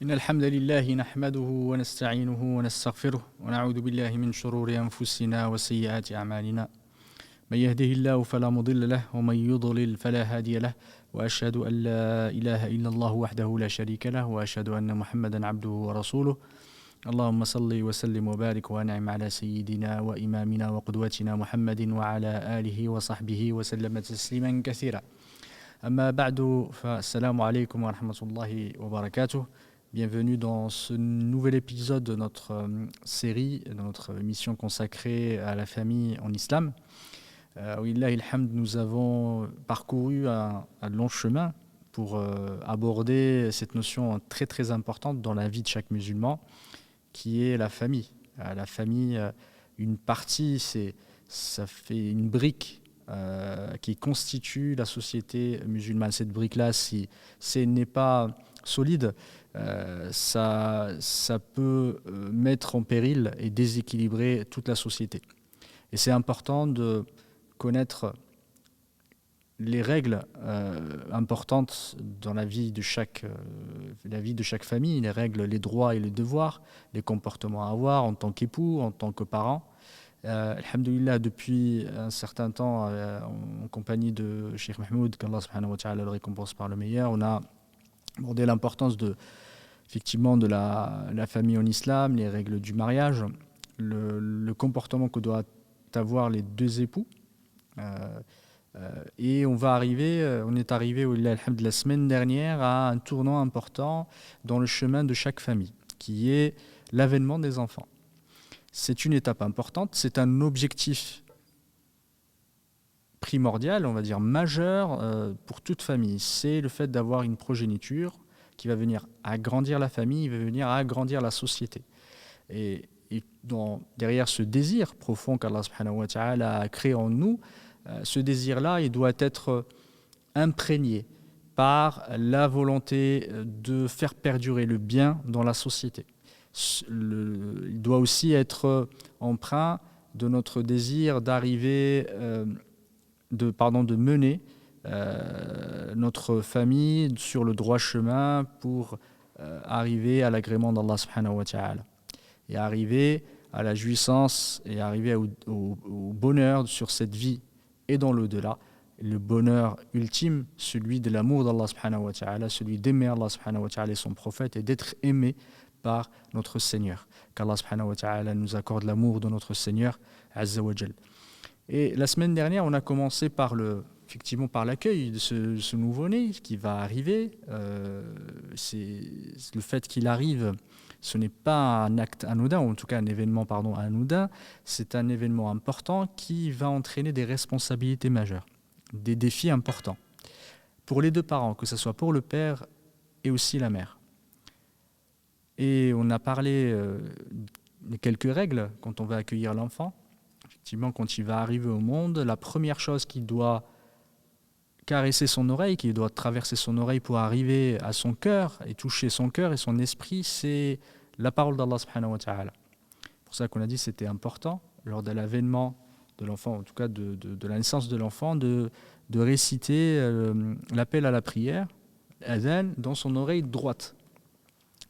إن الحمد لله نحمده ونستعينه ونستغفره ونعوذ بالله من شرور أنفسنا وسيئات أعمالنا من يهده الله فلا مضل له ومن يضلل فلا هادي له وأشهد أن لا إله إلا الله وحده لا شريك له وأشهد أن محمدا عبده ورسوله اللهم صل وسلم وبارك وأنعم على سيدنا وإمامنا وقدوتنا محمد وعلى آله وصحبه وسلم تسليما كثيرا أما بعد فالسلام عليكم ورحمة الله وبركاته. Bienvenue dans ce nouvel épisode de notre série, de notre émission consacrée à la famille en islam. Wallahi alhamd, nous avons parcouru un long chemin pour aborder cette notion très très importante dans la vie de chaque musulman, qui est la famille. La famille, une partie, ça fait une brique qui constitue la société musulmane. Cette brique-là, si elle n'est pas solide, ça peut mettre en péril et déséquilibrer toute la société. Et c'est important de connaître les règles importantes dans la vie de chaque famille, les règles, les droits et les devoirs, les comportements à avoir en tant qu'époux, en tant que parent. Alhamdulillah, depuis un certain temps, en compagnie de Cheikh Mahmoud, qu'Allah subhanahu wa ta'ala le récompense par le meilleur, on a abordé l'importance effectivement de la famille en islam, les règles du mariage, le comportement que doivent avoir les deux époux. Et on est arrivé la semaine dernière à un tournant important dans le chemin de chaque famille, qui est l'avènement des enfants. C'est une étape importante, c'est un objectif primordial, on va dire majeur pour toute famille. C'est le fait d'avoir une progéniture qui va venir agrandir la famille, va venir agrandir la société. Et derrière ce désir profond qu'Allah subhanahu wa ta'ala a créé en nous, ce désir-là, il doit être imprégné par la volonté de faire perdurer le bien dans la société. Il doit aussi être empreint de notre désir d'arriver, de mener notre famille sur le droit chemin pour arriver à l'agrément d'Allah subhanahu wa ta'ala et arriver à la jouissance et arriver au bonheur sur cette vie et dans l'au-delà, le bonheur ultime, celui de l'amour d'Allah subhanahu wa ta'ala, celui d'aimer Allah subhanahu wa ta'ala et son prophète et d'être aimé par notre Seigneur. Qu'Allah subhanahu wa ta'ala nous accorde l'amour de notre Seigneur azza wa jal. Et la semaine dernière, on a commencé effectivement par l'accueil de ce nouveau-né qui va arriver. C'est le fait qu'il arrive, ce n'est pas un acte anodin, ou en tout cas un événement anodin, c'est un événement important qui va entraîner des responsabilités majeures, des défis importants pour les deux parents, que ce soit pour le père et aussi la mère. Et on a parlé de quelques règles quand on va accueillir l'enfant. Effectivement, quand il va arriver au monde, la première chose qu'il doit caresser son oreille, qui doit traverser son oreille pour arriver à son cœur et toucher son cœur et son esprit, c'est la parole d'Allah subhanahu wa ta'ala. C'est pour ça qu'on a dit que c'était important, lors de l'avènement de l'enfant, en tout cas de la naissance de l'enfant, de réciter l'appel à la prière, l'adhan, dans son oreille droite,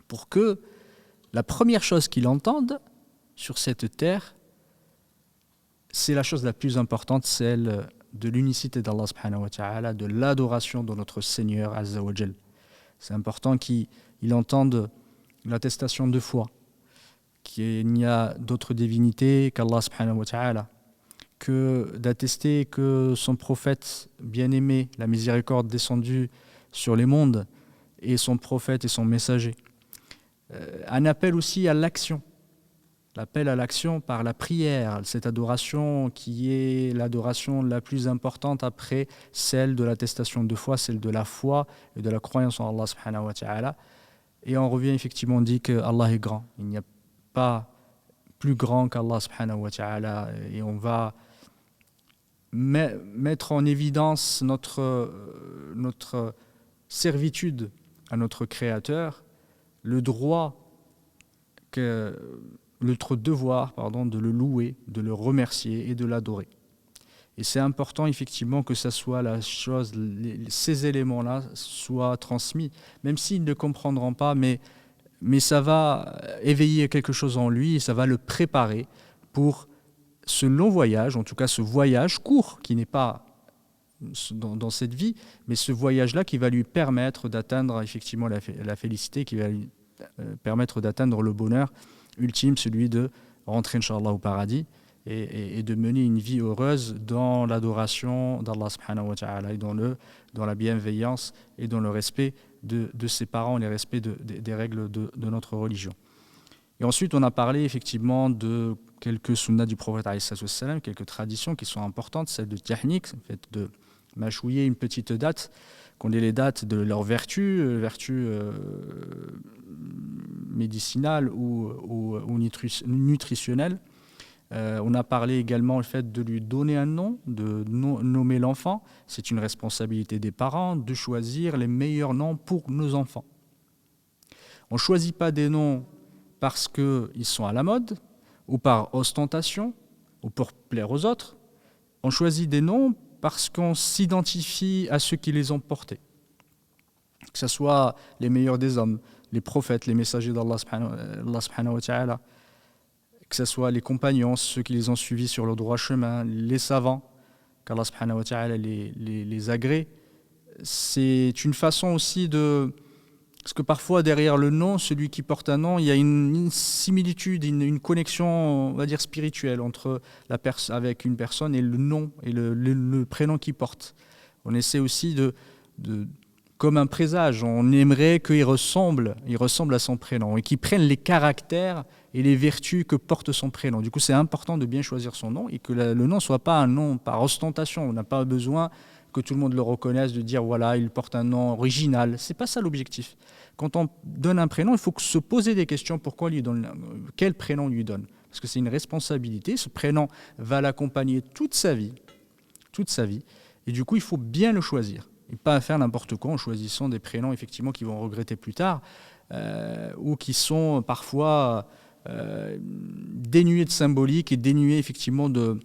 pour que la première chose qu'il entende sur cette terre, c'est la chose la plus importante, celle de l'unicité d'Allah subhanahu wa ta'ala, de l'adoration de notre Seigneur azza wa jal. C'est important qu'il entende l'attestation de foi, qu'il n'y a d'autre divinité qu'Allah subhanahu wa ta'ala, d'attester que son prophète bien-aimé, la miséricorde descendue sur les mondes, et son prophète et son messager. Un appel aussi à l'action. L'appel à l'action par la prière, cette adoration qui est l'adoration la plus importante après celle de l'attestation de foi, celle de la foi et de la croyance en Allah subhanahu wa ta'ala. Et on revient effectivement, on dit que Allah est grand. Il n'y a pas plus grand qu'Allah subhanahu wa ta'ala. Et on va mettre en évidence notre servitude à notre Créateur, notre devoir de le louer, de le remercier et de l'adorer. Et c'est important effectivement que ça soit ces éléments-là soient transmis, même s'ils ne comprendront pas, mais mais ça va éveiller quelque chose en lui et ça va le préparer pour ce long voyage, en tout cas ce voyage court qui n'est pas dans cette vie, mais ce voyage-là qui va lui permettre d'atteindre effectivement la félicité, qui va lui permettre d'atteindre le bonheur ultime, celui de rentrer, Inch'Allah, au paradis et de mener une vie heureuse dans l'adoration d'Allah subhanahu wa ta'ala et dans la bienveillance et dans le respect de ses parents, le respect des règles de notre religion. Et ensuite, on a parlé effectivement de quelques sunnas du prophète, quelques traditions qui sont importantes, celle de tahnik, le fait de mâchouiller une petite date, qu'on ait les dates de leurs vertus, médicinales ou nutritionnelles. On a parlé également le fait de lui donner un nom, de nommer l'enfant. C'est une responsabilité des parents de choisir les meilleurs noms pour nos enfants. On ne choisit pas des noms parce qu'ils sont à la mode, ou par ostentation, ou pour plaire aux autres. On choisit des noms parce qu'on s'identifie à ceux qui les ont portés. Que ce soit les meilleurs des hommes, les prophètes, les messagers d'Allah subhanahu wa ta'ala, que ce soit les compagnons, ceux qui les ont suivis sur le droit chemin, les savants, qu'Allah subhanahu wa ta'ala les agrée. C'est une façon aussi de... Parce que parfois, derrière le nom, celui qui porte un nom, il y a une similitude, une connexion, on va dire, spirituelle entre avec une personne et le nom et le prénom qu'il porte. On essaie aussi comme un présage, on aimerait qu'il ressemble à son prénom et qu'il prenne les caractères et les vertus que porte son prénom. Du coup, c'est important de bien choisir son nom et que le nom ne soit pas un nom par ostentation. On n'a pas besoin que tout le monde le reconnaisse, de dire voilà, il porte un nom original. C'est pas ça l'objectif. Quand on donne un prénom, il faut se poser des questions. Pourquoi lui donne, quel prénom on lui donne? Parce que c'est une responsabilité. Ce prénom va l'accompagner toute sa vie. Et du coup, il faut bien le choisir. Et pas faire n'importe quoi en choisissant des prénoms effectivement qui vont regretter plus tard ou qui sont parfois dénués de symbolique et dénués effectivement de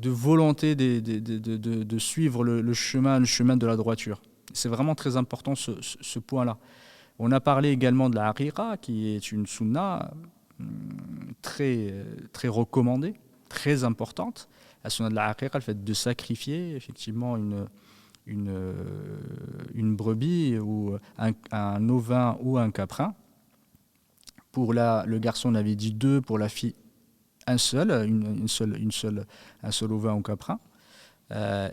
volonté de suivre le chemin de la droiture. C'est vraiment très important ce point-là. On a parlé également de la aqiqa, qui est une sunna très, très recommandée, très importante. La sunna de la aqiqa, le fait de sacrifier effectivement une brebis ou un ovin ou un caprin. Pour le garçon, on avait dit 2, pour la fille, un seul ovin ou caprin.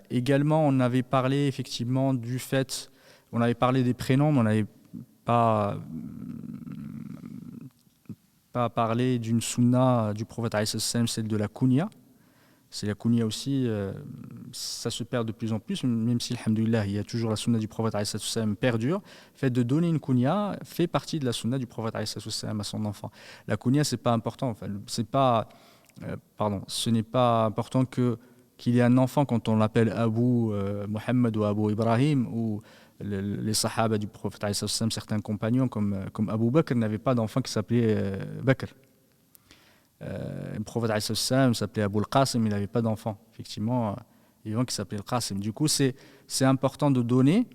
Également, on avait parlé effectivement du fait, on avait parlé des prénoms, mais on n'avait pas parlé d'une sunna du prophète, celle de la kunya. C'est la kunya aussi, ça se perd de plus en plus, même si, alhamdoulilah, il y a toujours la sunna du prophète perdure. Le fait de donner une kunya fait partie de la sunna du prophète à son enfant. La kunya, c'est pas important, enfin, ce n'est pas important qu'il y ait un enfant quand on l'appelle Abu Muhammad ou Abu Ibrahim, ou les sahaba du prophète, certains compagnons comme Abu Bakr n'avaient pas d'enfant qui s'appelait Bakr. Le prophète s'appelait Abu al-Qasim, il n'avait pas d'enfant. Effectivement, il y a un qui s'appelait al-Qasim. Du coup, c'est important de donner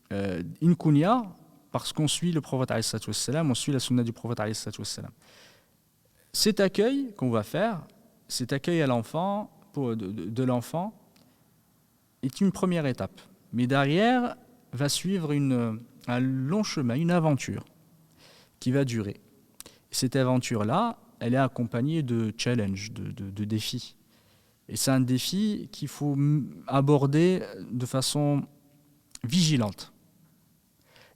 une kunya parce qu'on suit le prophète, on suit la sunna du prophète. Cet accueil qu'on va faire, cet accueil à l'enfant, de l'enfant, est une première étape. Mais derrière va suivre un long chemin, une aventure qui va durer. Et cette aventure-là, elle est accompagnée de challenges, de défis. Et c'est un défi qu'il faut aborder de façon vigilante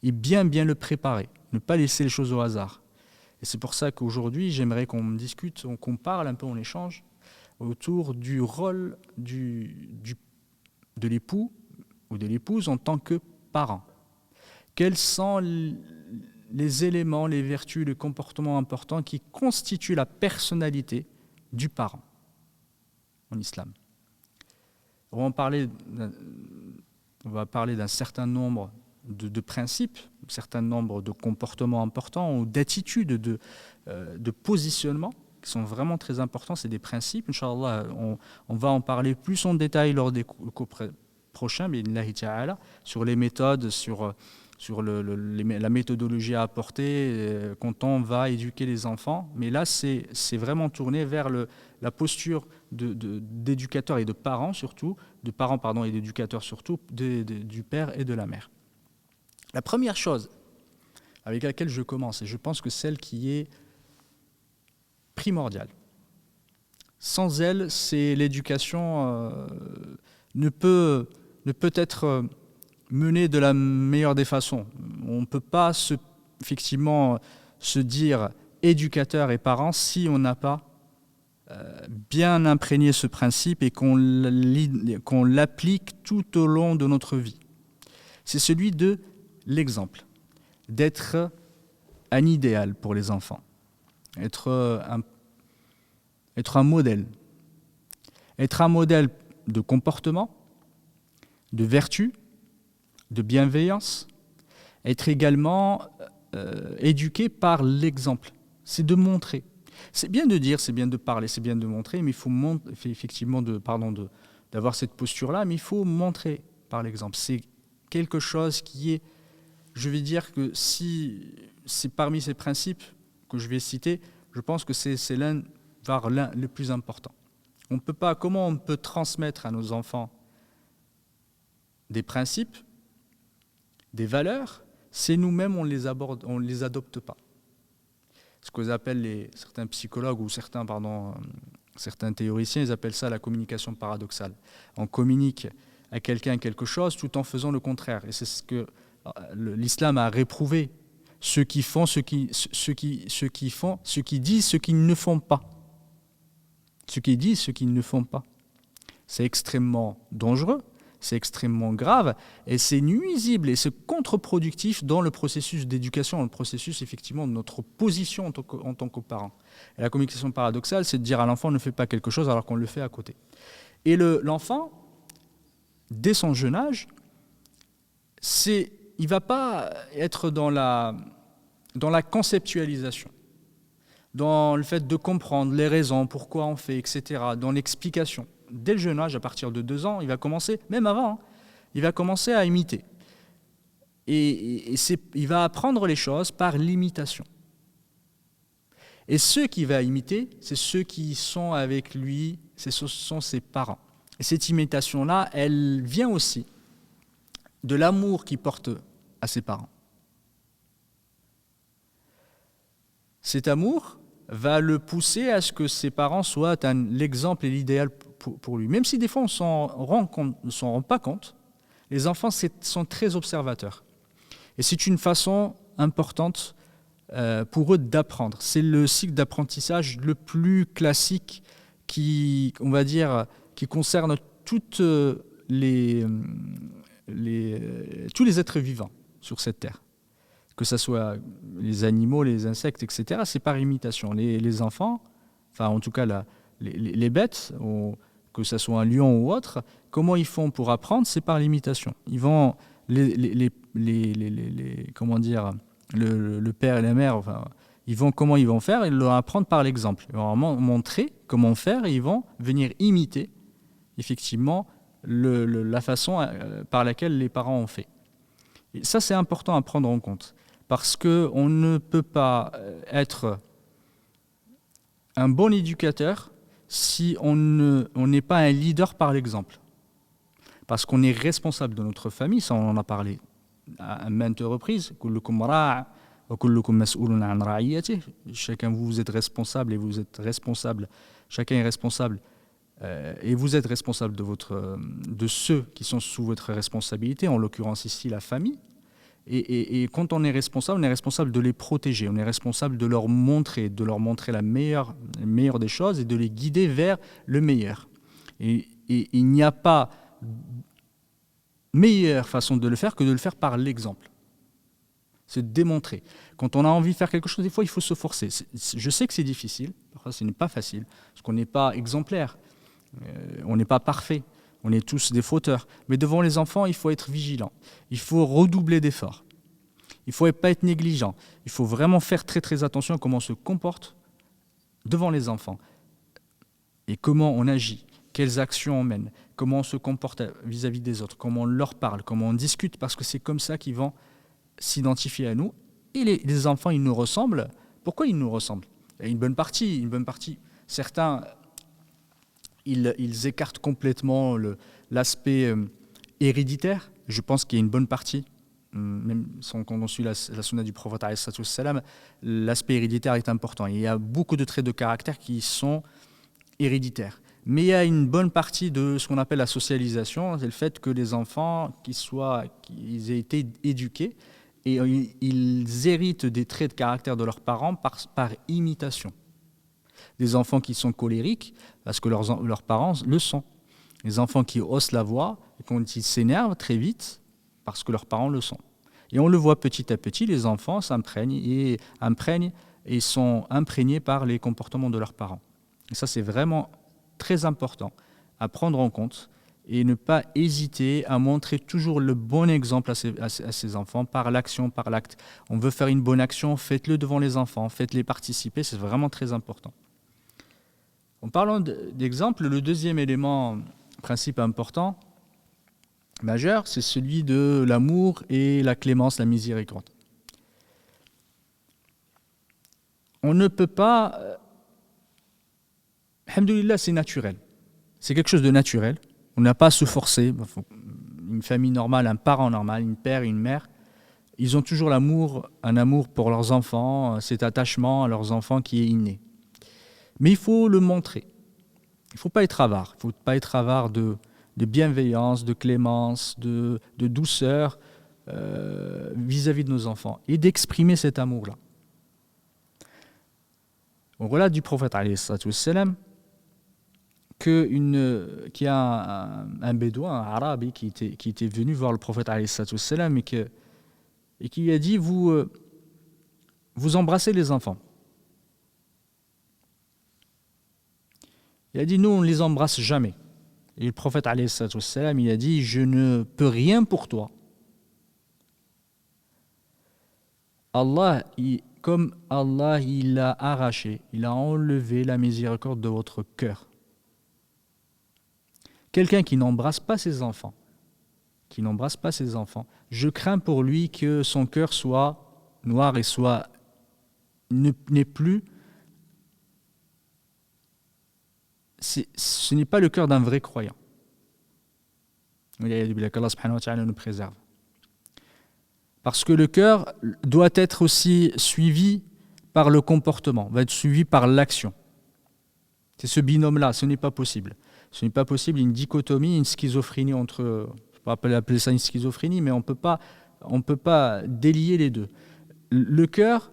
et bien le préparer, ne pas laisser les choses au hasard. Et c'est pour ça qu'aujourd'hui, j'aimerais qu'on discute, qu'on parle un peu, on échange autour du rôle de l'époux ou de l'épouse en tant que parent. Quels sont les éléments, les vertus, les comportements importants qui constituent la personnalité du parent en islam. On va parler d'un certain nombre de principes, un certain nombre de comportements importants ou d'attitudes, de positionnement qui sont vraiment très importants. C'est des principes, Inch'Allah, on va en parler plus en détail lors des cours prochains, bi'idhnillahi ta'ala, sur les méthodes, sur sur la méthodologie à apporter quand on va éduquer les enfants. Mais là, c'est vraiment tourné vers la posture d'éducateurs et de parents surtout, et d'éducateurs surtout, du père et de la mère. La première chose avec laquelle je commence, et je pense que celle qui est primordiale, sans elle, c'est l'éducation ne peut être menée de la meilleure des façons. On ne peut pas effectivement se dire éducateur et parent si on n'a pas bien imprégné ce principe et qu'on l'applique tout au long de notre vie. C'est celui de l'exemple, d'être un idéal pour les enfants, être un modèle. Être un modèle de comportement, de vertu, de bienveillance. Être également éduqué par l'exemple. C'est de montrer. C'est bien de dire, c'est bien de parler, c'est bien de montrer, mais il faut effectivement d'avoir cette posture-là, mais il faut montrer par l'exemple. C'est quelque chose qui est, je vais dire que si c'est parmi ces principes que je vais citer, je pense que c'est l'un le plus important. Comment on peut transmettre à nos enfants des principes, des valeurs, si nous-mêmes on les adopte pas. Ce que appellent certains psychologues ou certains théoriciens, ils appellent ça la communication paradoxale. On communique à quelqu'un quelque chose tout en faisant le contraire. Et c'est ce que l'islam a réprouvé. Ceux qui disent ce qu'ils ne font pas. Ceux qui disent ce qu'ils ne font pas. C'est extrêmement dangereux, c'est extrêmement grave, et c'est nuisible et c'est contre-productif dans le processus d'éducation, dans le processus effectivement de notre position en tant que parent. Et la communication paradoxale, c'est de dire à l'enfant ne fais pas quelque chose alors qu'on le fait à côté. Et l'enfant, dès son jeune âge, il ne va pas être dans la conceptualisation, dans le fait de comprendre les raisons, pourquoi on fait, etc., dans l'explication. Dès le jeune âge, à partir de 2 ans, il va commencer, même avant, il va commencer à imiter. Et il va apprendre les choses par l'imitation. Et ceux qu'il va imiter, c'est ceux qui sont avec lui, ce sont ses parents. Et cette imitation-là, elle vient aussi de l'amour qu'il porte à ses parents. Cet amour va le pousser à ce que ses parents soient l'exemple et l'idéal pour lui. Même si des fois on ne s'en rend pas compte, les enfants sont très observateurs. Et c'est une façon importante pour eux d'apprendre. C'est le cycle d'apprentissage le plus classique qui concerne tous les êtres vivants sur cette terre. Que ce soit les animaux, les insectes, etc., c'est par imitation. Les enfants, enfin en tout cas les bêtes, que ce soit un lion ou autre, comment ils font pour apprendre, c'est par l'imitation. Ils vont, le père et la mère, comment ils vont faire, ils leur apprendre par l'exemple. Ils vont montrer comment faire et ils vont venir imiter effectivement la façon par laquelle les parents ont fait. Et ça, c'est important à prendre en compte. Parce qu'on ne peut pas être un bon éducateur si on n'est pas un leader par l'exemple. Parce qu'on est responsable de notre famille, ça on en a parlé à maintes reprises. Chacun vous êtes responsable et vous êtes responsable, chacun est responsable et vous êtes responsable de ceux qui sont sous votre responsabilité, en l'occurrence ici la famille. Et quand on est responsable de les protéger, on est responsable de leur montrer la meilleure des choses et de les guider vers le meilleur. Et il n'y a pas meilleure façon de le faire que de le faire par l'exemple. C'est de démontrer. Quand on a envie de faire quelque chose, des fois, il faut se forcer. Je sais que c'est difficile, parfois ce n'est pas facile, parce qu'on n'est pas exemplaire, on n'est pas parfait. On est tous des fauteurs. Mais devant les enfants, il faut être vigilant. Il faut redoubler d'efforts. Il ne faut pas être négligent. Il faut vraiment faire très très attention à comment on se comporte devant les enfants. Et comment on agit, quelles actions on mène, comment on se comporte vis-à-vis des autres, comment on leur parle, comment on discute, parce que c'est comme ça qu'ils vont s'identifier à nous. Et les enfants, ils nous ressemblent. Pourquoi ils nous ressemblent? Il y a une bonne partie. Certains, ils écartent complètement l'aspect héréditaire. Je pense qu'il y a une bonne partie, même quand on suit la sunna du prophète, l'aspect héréditaire est important. Il y a beaucoup de traits de caractère qui sont héréditaires. Mais il y a une bonne partie de ce qu'on appelle la socialisation, c'est le fait que les enfants, qu'ils aient été éduqués, et ils héritent des traits de caractère de leurs parents par imitation. Des enfants qui sont colériques, parce que leurs parents le sont. Les enfants qui haussent la voix, quand ils s'énervent très vite, parce que leurs parents le sont. Et on le voit petit à petit, les enfants s'imprègnent et sont imprégnés par les comportements de leurs parents. Et ça, c'est vraiment très important à prendre en compte et ne pas hésiter à montrer toujours le bon exemple à ses enfants par l'action, par l'acte. On veut faire une bonne action, faites-le devant les enfants, faites-les participer, c'est vraiment très important. En parlant d'exemple, le deuxième principe important, majeur, c'est celui de l'amour et la clémence, la miséricorde. On ne peut pas... Alhamdoulilah, c'est naturel. C'est quelque chose de naturel. On n'a pas à se forcer. Une famille normale, un parent normal, une père et une mère, ils ont toujours un amour pour leurs enfants, cet attachement à leurs enfants qui est inné. Mais il faut le montrer. Il ne faut pas être avare. Il ne faut pas être avare de bienveillance, de clémence, de douceur vis-à-vis de nos enfants et d'exprimer cet amour-là. On relate du prophète alayhi salatu wassalam qu'il y a un bédouin, un arabe qui était venu voir le prophète alayhi salatu wassalam et qui lui a dit vous embrassez les enfants. Il a dit nous on ne les embrasse jamais. Et le prophète alayhi salatu wassalam, il a dit je ne peux rien pour toi. Comme Allah il a arraché, il a enlevé la miséricorde de votre cœur. Quelqu'un qui n'embrasse pas ses enfants, je crains pour lui que son cœur soit noir et n'est plus. Ce n'est pas le cœur d'un vrai croyant. Qu'Allah subhanahu wa ta'ala nous préserve. Parce que le cœur doit être aussi suivi par le comportement, va être suivi par l'action. C'est ce binôme-là, ce n'est pas possible. Ce n'est pas possible, une dichotomie, une schizophrénie entre... Je ne peux pas appeler ça une schizophrénie, mais on ne peut pas délier les deux. Le cœur,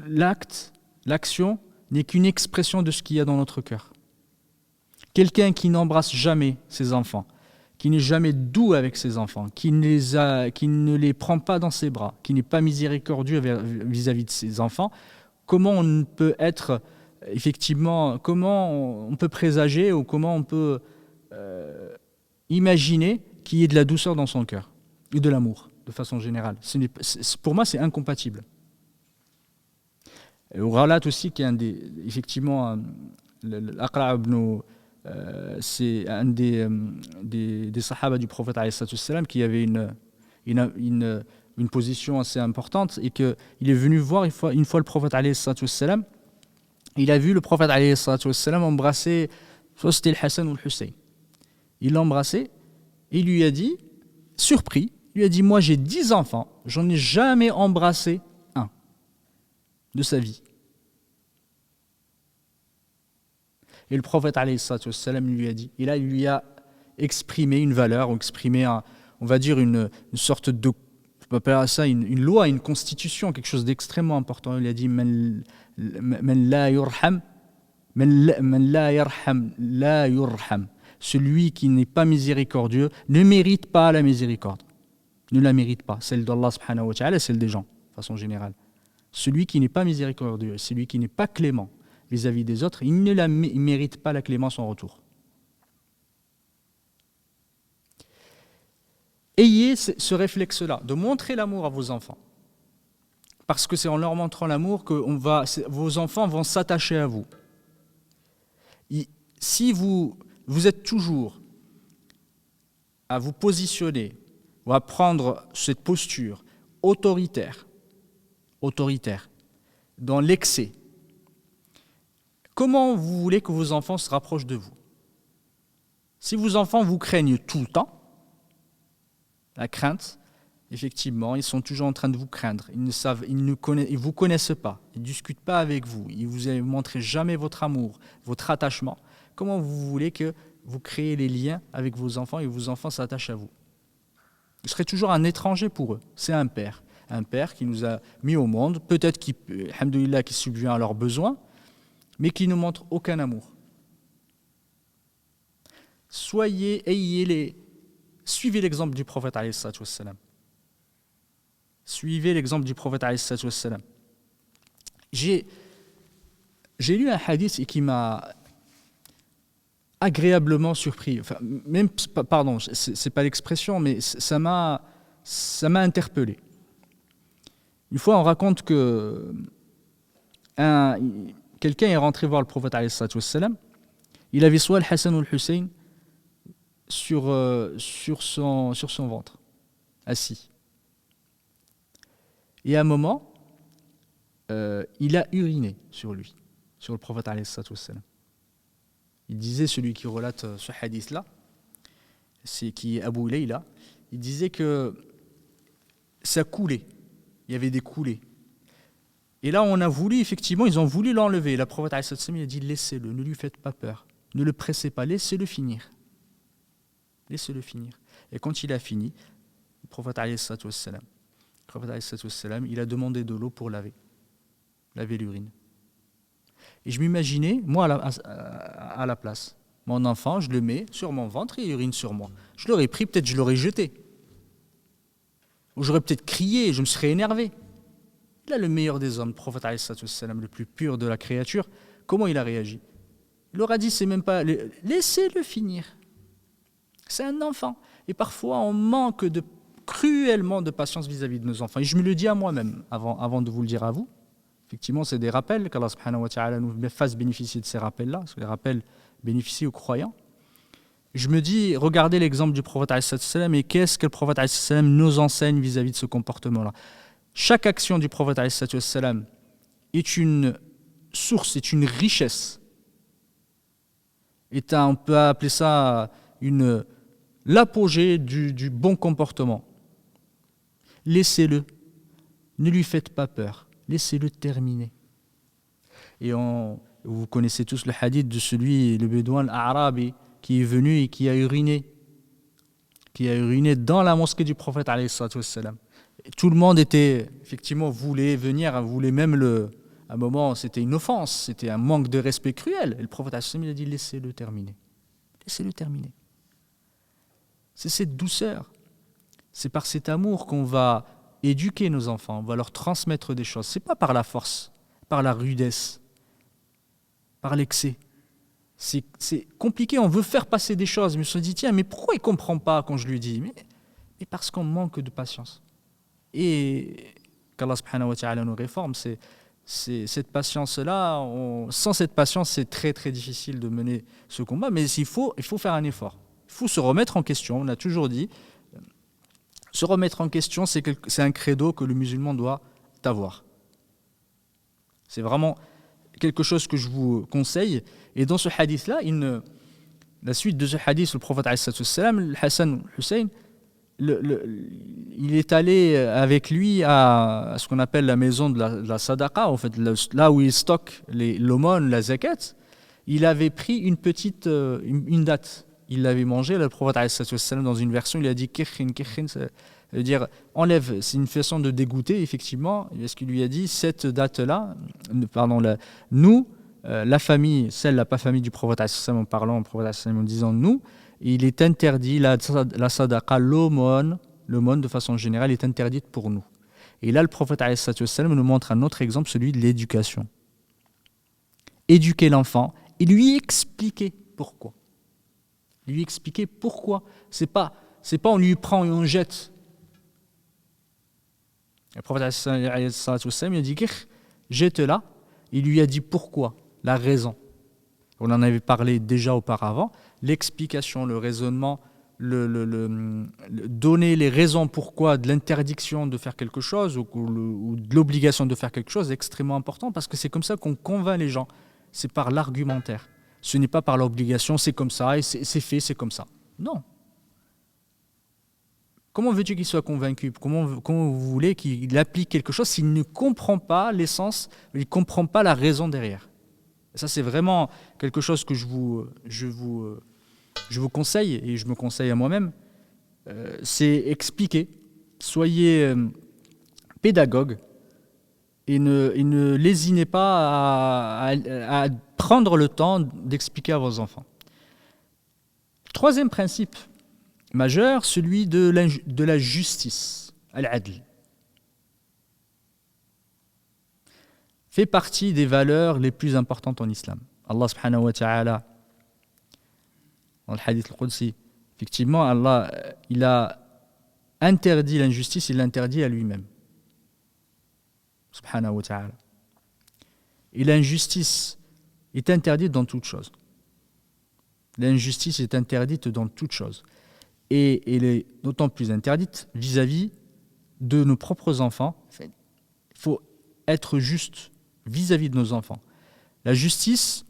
l'acte, l'action n'est qu'une expression de ce qu'il y a dans notre cœur. Quelqu'un qui n'embrasse jamais ses enfants, qui n'est jamais doux avec ses enfants, qui ne les prend pas dans ses bras, qui n'est pas miséricordieux vis-à-vis de ses enfants, comment on peut être effectivement, comment on peut présager ou comment on peut imaginer qu'il y ait de la douceur dans son cœur et de l'amour de façon générale. Pour moi, c'est incompatible. Et on relate aussi qu'il y a effectivement l'Aqra' ibn c'est un des sahaba du prophète alayhi salatu wassalam qui avait une position assez importante et qu'il est venu voir une fois le prophète alayhi salatu wassalam. Il a vu le prophète alayhi salatu wassalam embrasser, soit c'était le Hassan ou le Hussein. Il l'a embrassé et il lui a dit, surpris, il lui a dit moi j'ai 10 enfants, j'en ai jamais embrassé un de sa vie. Et le prophète alayhi salatu wassalam lui a dit, et là il lui a exprimé une valeur, on va dire une sorte de, je peux appeler ça une loi, une constitution, quelque chose d'extrêmement important. Il a dit man la yurham, la yurham. Celui qui n'est pas miséricordieux ne mérite pas la miséricorde. Ne la mérite pas. Celle d'Allah subhanahu wa ta'ala, celle des gens, de façon générale. Celui qui n'est pas miséricordieux, celui qui n'est pas clément vis-à-vis des autres, il ne mérite pas la clémence en retour. Ayez ce réflexe-là, de montrer l'amour à vos enfants. Parce que c'est en leur montrant l'amour que vos enfants vont s'attacher à vous. Si vous êtes toujours à vous positionner on va prendre cette posture autoritaire, dans l'excès, comment vous voulez que vos enfants se rapprochent de vous? Si vos enfants vous craignent tout le temps, la crainte, effectivement, ils sont toujours en train de vous craindre. Ils vous connaissent pas, ils ne discutent pas avec vous, ils vous montrent jamais votre amour, votre attachement. Comment vous voulez que vous créez les liens avec vos enfants et vos enfants s'attachent à vous? Vous serez toujours un étranger pour eux. C'est un père qui nous a mis au monde, peut-être qui subvient à leurs besoins, mais qui ne montre aucun amour. Suivez l'exemple du prophète alayhi salatu wassalam. Suivez l'exemple du prophète alayhi salatu wassalam. J'ai lu un hadith qui m'a agréablement surpris. Enfin, même, pardon, c'est pas l'expression, mais ça m'a interpellé. Une fois, on raconte que quelqu'un est rentré voir le prophète alayhi salatu wassalam. Il avait soit le Hassan ou le Hussein sur son ventre, assis. Et à un moment, il a uriné sur lui, sur le prophète alayhi salatu wassalam. Il disait, celui qui relate ce hadith-là, qui est Abu Layla, il disait que ça coulait, il y avait des coulées. Et là, ils ont voulu l'enlever. Le prophète alayhi salatu wassalam, il a dit, laissez-le, ne lui faites pas peur, ne le pressez pas, laissez-le finir. Laissez-le finir. Et quand il a fini, le prophète alayhi salatu wassalam, il a demandé de l'eau pour laver l'urine. Et je m'imaginais, moi à la place, mon enfant, je le mets sur mon ventre et il urine sur moi. Je l'aurais pris, peut-être je l'aurais jeté. Ou j'aurais peut-être crié, je me serais énervé. Là, le meilleur des hommes, le prophète alayhi salatu wassalam, le plus pur de la créature, comment il a réagi? Il leur a dit, c'est même pas, laissez-le finir. C'est un enfant. Et parfois, on manque cruellement de patience vis-à-vis de nos enfants. Et je me le dis à moi-même, avant de vous le dire à vous. Effectivement, c'est des rappels, qu'Allah subhanahu wa ta'ala nous fasse bénéficier de ces rappels-là, parce que les rappels bénéficient aux croyants. Je me dis, regardez l'exemple du prophète alayhi sallam, et qu'est-ce que le prophète alayhi sallam nous enseigne vis-à-vis de ce comportement-là. Chaque action du prophète alayhi sallam est une source, est une richesse. On peut appeler ça l'apogée du bon comportement. Laissez-le, ne lui faites pas peur. Laissez-le terminer. Et vous connaissez tous le hadith de le bédouin l'Arabi, qui est venu et qui a uriné dans la mosquée du prophète alayhi salatu wassalam. Tout le monde voulait venir, voulait même à un moment, c'était une offense, c'était un manque de respect cruel. Et le prophète alayhi salatu wassalam, il a dit, laissez-le terminer. Laissez-le terminer. C'est cette douceur, c'est par cet amour qu'on va éduquer nos enfants, on va leur transmettre des choses. C'est pas par la force, par la rudesse, par l'excès. C'est compliqué, on veut faire passer des choses. Je me suis dit, tiens, mais pourquoi il ne comprend pas quand je lui dis? Mais parce qu'on manque de patience. Et qu'Allah subhanahu wa ta'ala nous réforme, c'est cette patience-là. Sans cette patience, c'est très très difficile de mener ce combat, mais il faut faire un effort. Il faut se remettre en question, on a toujours dit. Se remettre en question, c'est un credo que le musulman doit avoir. C'est vraiment quelque chose que je vous conseille. Et dans ce hadith-là, la suite de ce hadith, le prophète alayhi salatu wassalam, le Hassan Hussein, il est allé avec lui à ce qu'on appelle la maison de la sadaqa, en fait, là où il stocke l'aumône, la zakat. Il avait pris une date. Il l'avait mangé, le prophète alayhi salatu wassalam, dans une version, il a dit kirkhin, ça veut dire enlève, c'est une façon de dégoûter, effectivement. Est-ce qu'il lui a dit cette date-là, la famille, pas famille du prophète alayhi salatu wassalam, en parlant au prophète alayhi salatu wassalam, en disant nous, il est interdit, la sadaqa, l'aumône de façon générale est interdite pour nous. Et là, le prophète alayhi salatu wassalam nous montre un autre exemple, celui de l'éducation. Éduquer l'enfant et lui expliquer pourquoi. Lui expliquer pourquoi. C'est pas on lui prend et on jette. Le prophète alayhi salatu wassalam, il a dit jette-la. Il lui a dit pourquoi, la raison. On en avait parlé déjà auparavant. L'explication, le raisonnement donner les raisons pourquoi de l'interdiction de faire quelque chose ou de l'obligation de faire quelque chose est extrêmement important parce que c'est comme ça qu'on convainc les gens. C'est par l'argumentaire. Ce n'est pas par l'obligation, c'est comme ça, et c'est fait, c'est comme ça. Non. Comment veux-tu qu'il soit convaincu? Comment vous voulez qu'il applique quelque chose s'il ne comprend pas l'essence, il ne comprend pas la raison derrière? Et ça, c'est vraiment quelque chose que je vous conseille, et je me conseille à moi-même, c'est expliquer. Soyez pédagogue et ne lésinez pas à prendre le temps d'expliquer à vos enfants. Troisième principe majeur, celui de la justice, al-adl, fait partie des valeurs les plus importantes en islam. Allah subhanahu wa ta'ala, dans le hadith al-Qudsi, effectivement, Allah, il a interdit l'injustice, il l'interdit à lui-même. Subhanahu wa ta'ala. Et l'injustice est interdite dans toute chose. L'injustice est interdite dans toute chose. Et elle est d'autant plus interdite vis-à-vis de nos propres enfants. Il faut être juste vis-à-vis de nos enfants. La justice,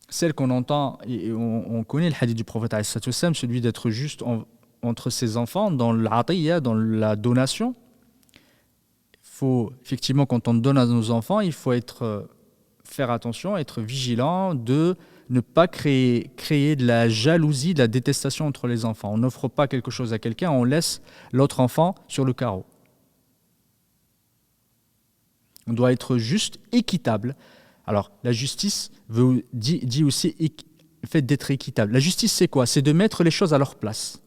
celle qu'on entend, et on connaît le hadith du prophète, celui d'être juste entre ses enfants, dans l'atiyya, dans la donation. Il faut, effectivement, quand on donne à nos enfants, il faut faire attention, être vigilant de ne pas créer de la jalousie, de la détestation entre les enfants. On n'offre pas quelque chose à quelqu'un, on laisse l'autre enfant sur le carreau. On doit être juste, équitable. Alors, la justice dit aussi le fait d'être équitable. La justice, c'est quoi? C'est de mettre les choses à leur place,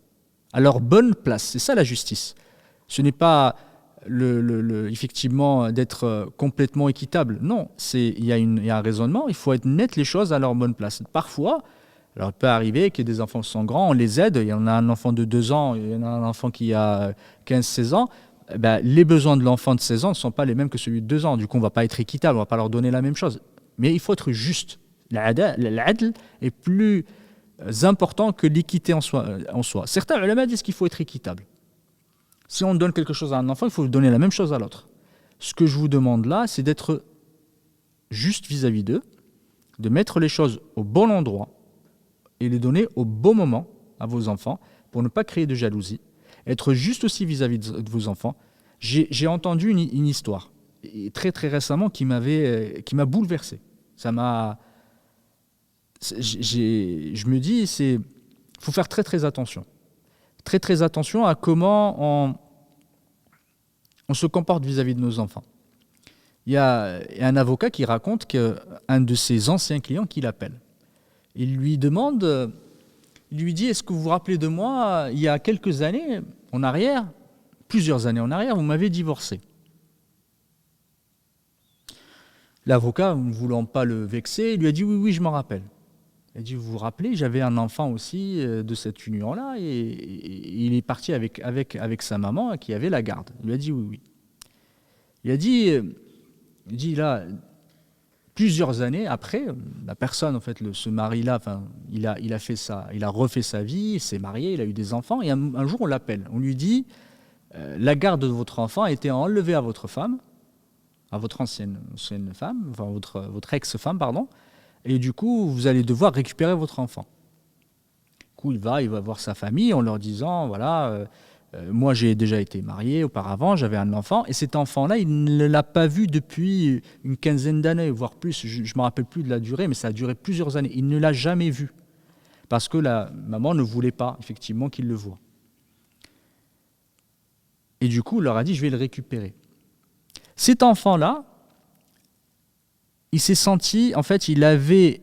à leur bonne place. C'est ça la justice. Ce n'est pas effectivement d'être complètement équitable. Non, il y a un raisonnement, il faut mettre les choses à leur bonne place. Parfois, alors il peut arriver que des enfants sont grands, on les aide, il y en a un enfant de 2 ans, il y en a un enfant qui a 15-16 ans, les besoins de l'enfant de 16 ans ne sont pas les mêmes que celui de 2 ans. Du coup, on ne va pas être équitable, on ne va pas leur donner la même chose. Mais il faut être juste. L'adl est plus important que l'équité en soi. Certains ulama disent qu'il faut être équitable. Si on donne quelque chose à un enfant, il faut donner la même chose à l'autre. Ce que je vous demande là, c'est d'être juste vis-à-vis d'eux, de mettre les choses au bon endroit et les donner au bon moment à vos enfants pour ne pas créer de jalousie. Être juste aussi vis-à-vis de vos enfants. J'ai entendu une histoire très très récemment qui m'a bouleversé. Je me dis, il faut faire très très attention. Très très attention à comment on se comporte vis-à-vis de nos enfants. Il y a un avocat qui raconte qu'un de ses anciens clients qui l'appelle. Il lui demande, il lui dit, est-ce que vous vous rappelez de moi, il y a quelques années en arrière, plusieurs années en arrière, vous m'avez divorcé. L'avocat, ne voulant pas le vexer, lui a dit, oui, je m'en rappelle. Il a dit, vous vous rappelez, j'avais un enfant aussi de cette union-là, et il est parti avec sa maman qui avait la garde. Il lui a dit, oui. Il dit là, plusieurs années après, la personne, en fait, ce mari-là, il a fait ça, il a refait sa vie, il s'est marié, il a eu des enfants, et un jour on l'appelle, on lui dit, la garde de votre enfant a été enlevée à votre femme, à votre ancienne femme, enfin votre ex-femme, pardon, et du coup, vous allez devoir récupérer votre enfant. Du coup, il va voir sa famille en leur disant, voilà, moi j'ai déjà été marié auparavant, j'avais un enfant, et cet enfant-là, il ne l'a pas vu depuis une quinzaine d'années, voire plus, je ne me rappelle plus de la durée, mais ça a duré plusieurs années. Il ne l'a jamais vu, parce que la maman ne voulait pas, effectivement, qu'il le voie. Et du coup, il leur a dit, je vais le récupérer. Cet enfant-là, il s'est senti, en fait, il avait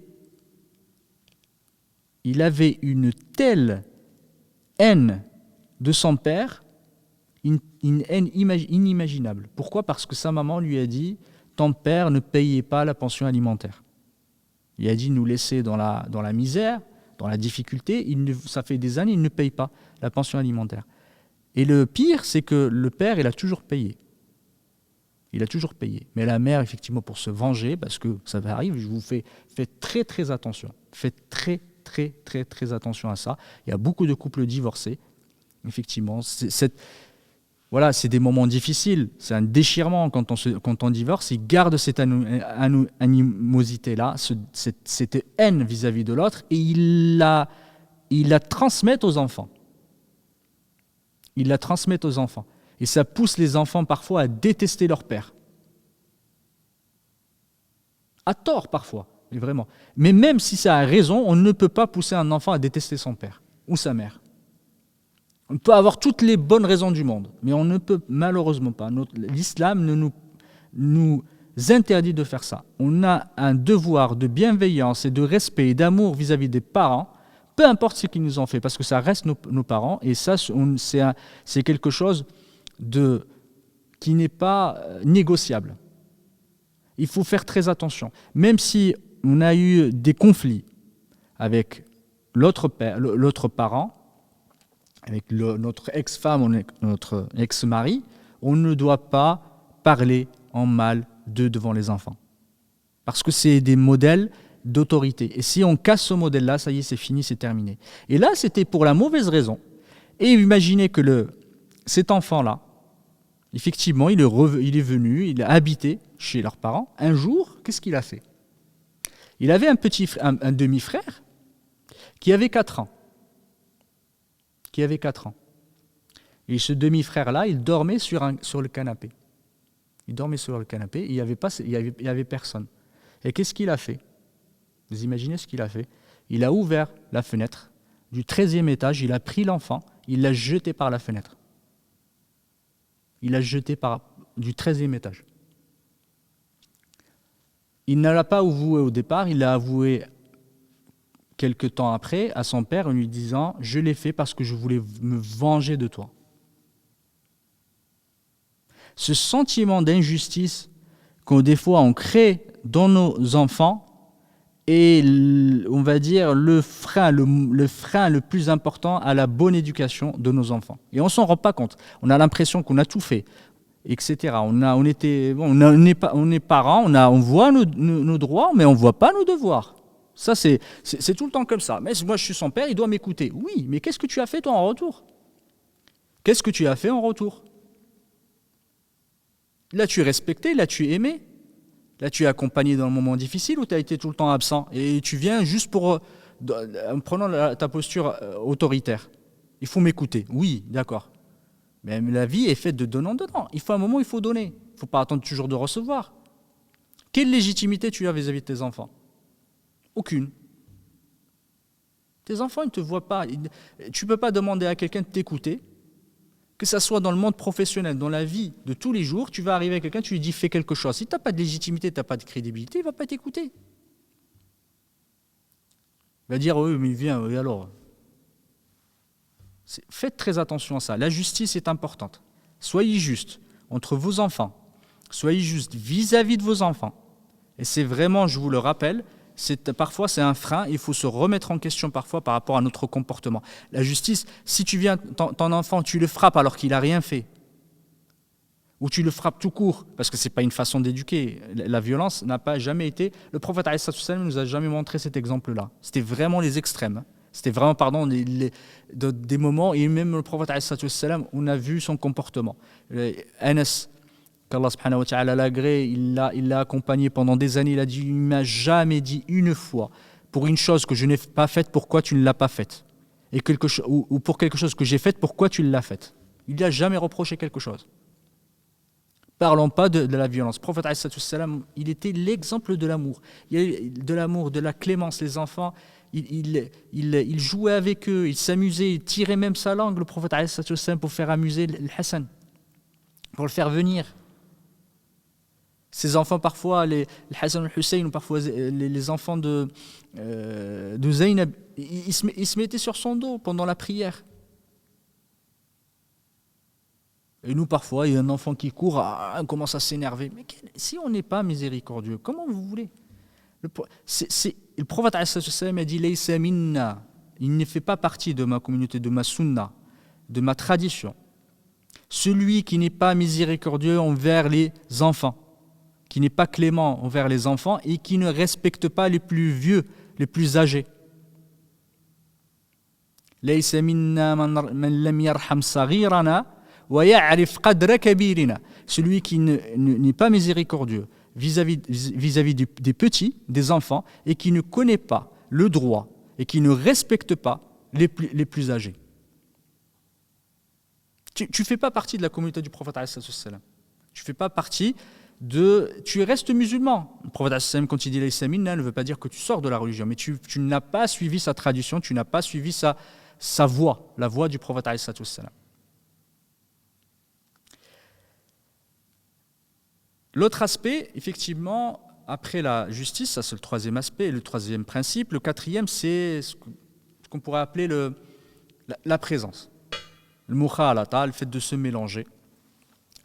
une telle haine de son père, une haine inimaginable. Pourquoi? Parce que sa maman lui a dit, ton père ne payait pas la pension alimentaire. Il a dit nous laisser dans la misère, dans la difficulté, ça fait des années, il ne paye pas la pension alimentaire. Et le pire, c'est que le père, il a toujours payé. Il a toujours payé. Mais la mère, effectivement, pour se venger, parce que ça arrive, je vous fais très très attention. Faites très très attention à ça. Il y a beaucoup de couples divorcés, effectivement. Voilà, c'est des moments difficiles, c'est un déchirement quand on divorce. Il garde cette animosité-là, cette haine vis-à-vis de l'autre, et il la transmet aux enfants. Il la transmet aux enfants. Et ça pousse les enfants parfois à détester leur père. À tort parfois, mais vraiment. Mais même si ça a raison, on ne peut pas pousser un enfant à détester son père ou sa mère. On peut avoir toutes les bonnes raisons du monde, mais on ne peut malheureusement pas. L'islam nous interdit de faire ça. On a un devoir de bienveillance et de respect et d'amour vis-à-vis des parents, peu importe ce qu'ils nous ont fait, parce que ça reste nos parents, et ça, c'est quelque chose qui n'est pas négociable. Il faut faire très attention. Même si on a eu des conflits avec l'autre parent, avec notre ex-femme ou notre ex-mari, on ne doit pas parler en mal d'eux devant les enfants. Parce que c'est des modèles d'autorité. Et si on casse ce modèle-là, ça y est, c'est fini, c'est terminé. Et là, c'était pour la mauvaise raison. Et imaginez que cet enfant-là, effectivement, il est venu, il a habité chez leurs parents. Un jour, qu'est-ce qu'il a fait? Il avait un demi-frère qui avait 4 ans. Et ce demi-frère-là, il dormait sur le canapé. Il dormait sur le canapé, il n'y avait personne. Et qu'est-ce qu'il a fait? Vous imaginez ce qu'il a fait? Il a ouvert la fenêtre du 13e étage, il a pris l'enfant, il l'a jeté par la fenêtre. Il l'a jeté du 13e étage. Il ne l'a pas avoué au départ, il l'a avoué quelque temps après à son père en lui disant « Je l'ai fait parce que je voulais me venger de toi ». Ce sentiment d'injustice qu'on des fois on crée dans nos enfants est, on va dire, le frein le plus important à la bonne éducation de nos enfants. Et on ne s'en rend pas compte. On a l'impression qu'on a tout fait, etc. On est parents, on voit nos droits, mais on ne voit pas nos devoirs. Ça, c'est tout le temps comme ça. Mais moi, je suis son père, il doit m'écouter. Oui, mais qu'est-ce que tu as fait, toi, en retour? Qu'est-ce que tu as fait en retour? L'as-tu respecté? L'as-tu aimé? L'as-tu accompagné dans le moment difficile ou tu as été tout le temps absent? Et tu viens juste en prenant ta posture autoritaire. Il faut m'écouter. Oui, d'accord. Mais la vie est faite de donnant-donnant. Il faut un moment, il faut donner. Il ne faut pas attendre toujours de recevoir. Quelle légitimité tu as vis-à-vis de tes enfants? Aucune. Tes enfants, ils ne te voient pas. Tu ne peux pas demander à quelqu'un de t'écouter, que ce soit dans le monde professionnel, dans la vie de tous les jours. Tu vas arriver à quelqu'un, tu lui dis fais quelque chose. Si tu n'as pas de légitimité, tu n'as pas de crédibilité, il ne va pas t'écouter. Il va dire oui, mais viens, oui, alors. Faites très attention à ça. La justice est importante. Soyez juste entre vos enfants. Soyez juste vis-à-vis de vos enfants. Et c'est vraiment, je vous le rappelle, parfois c'est un frein, il faut se remettre en question parfois par rapport à notre comportement. La justice, si tu viens, ton enfant, tu le frappes alors qu'il n'a rien fait, ou tu le frappes tout court, parce que ce n'est pas une façon d'éduquer, la violence n'a pas jamais été, le prophète ne nous a jamais montré cet exemple-là. C'était vraiment les extrêmes. C'était vraiment, des moments, et même le prophète, on a vu son comportement. Anas, qu'Allah subhanahu wa ta'ala l'agrée, il l'a accompagné pendant des années, il a dit, il ne m'a jamais dit une fois, pour une chose que je n'ai pas faite, pourquoi tu ne l'as pas faite, ou pour quelque chose que j'ai faite, pourquoi tu l'as faite. Il ne lui a jamais reproché quelque chose. Parlons pas de la violence. Le prophète, il était l'exemple de l'amour. De l'amour, de la clémence. Les enfants, il jouait avec eux, il s'amusait, il tirait même sa langue, le prophète, pour faire amuser le Hassan, pour le faire venir. Ces enfants, parfois, le Hassan et le Hussein, ou parfois les enfants de Zaynab, ils se mettaient sur son dos pendant la prière. Et nous, parfois, il y a un enfant qui court, on commence à s'énerver. Mais si on n'est pas miséricordieux, comment vous voulez? Le prophète a dit Laysa minna, il ne fait pas partie de ma communauté, de ma sunna, de ma tradition. Celui qui n'est pas miséricordieux envers les enfants, qui n'est pas clément envers les enfants et qui ne respecte pas les plus vieux, les plus âgés. ليس منا من لم يرحم صغيرنا ويعرف قدر كبيرنا. Celui qui n'est pas miséricordieux vis-à-vis des petits, des enfants, et qui ne connaît pas le droit et qui ne respecte pas les plus âgés. Tu ne fais pas partie de la communauté du prophète alayhi salam. Tu fais pas partie tu restes musulman. Le prophète alayhi salam, quand il dit laysa minna, ne veut pas dire que tu sors de la religion, mais tu n'as pas suivi sa tradition, tu n'as pas suivi sa voie, la voie du prophète alayhi salam. L'autre aspect, effectivement, après la justice, ça c'est le troisième aspect, le troisième principe. Le quatrième, c'est ce qu'on pourrait appeler la présence. Le mukhalata, le fait de se mélanger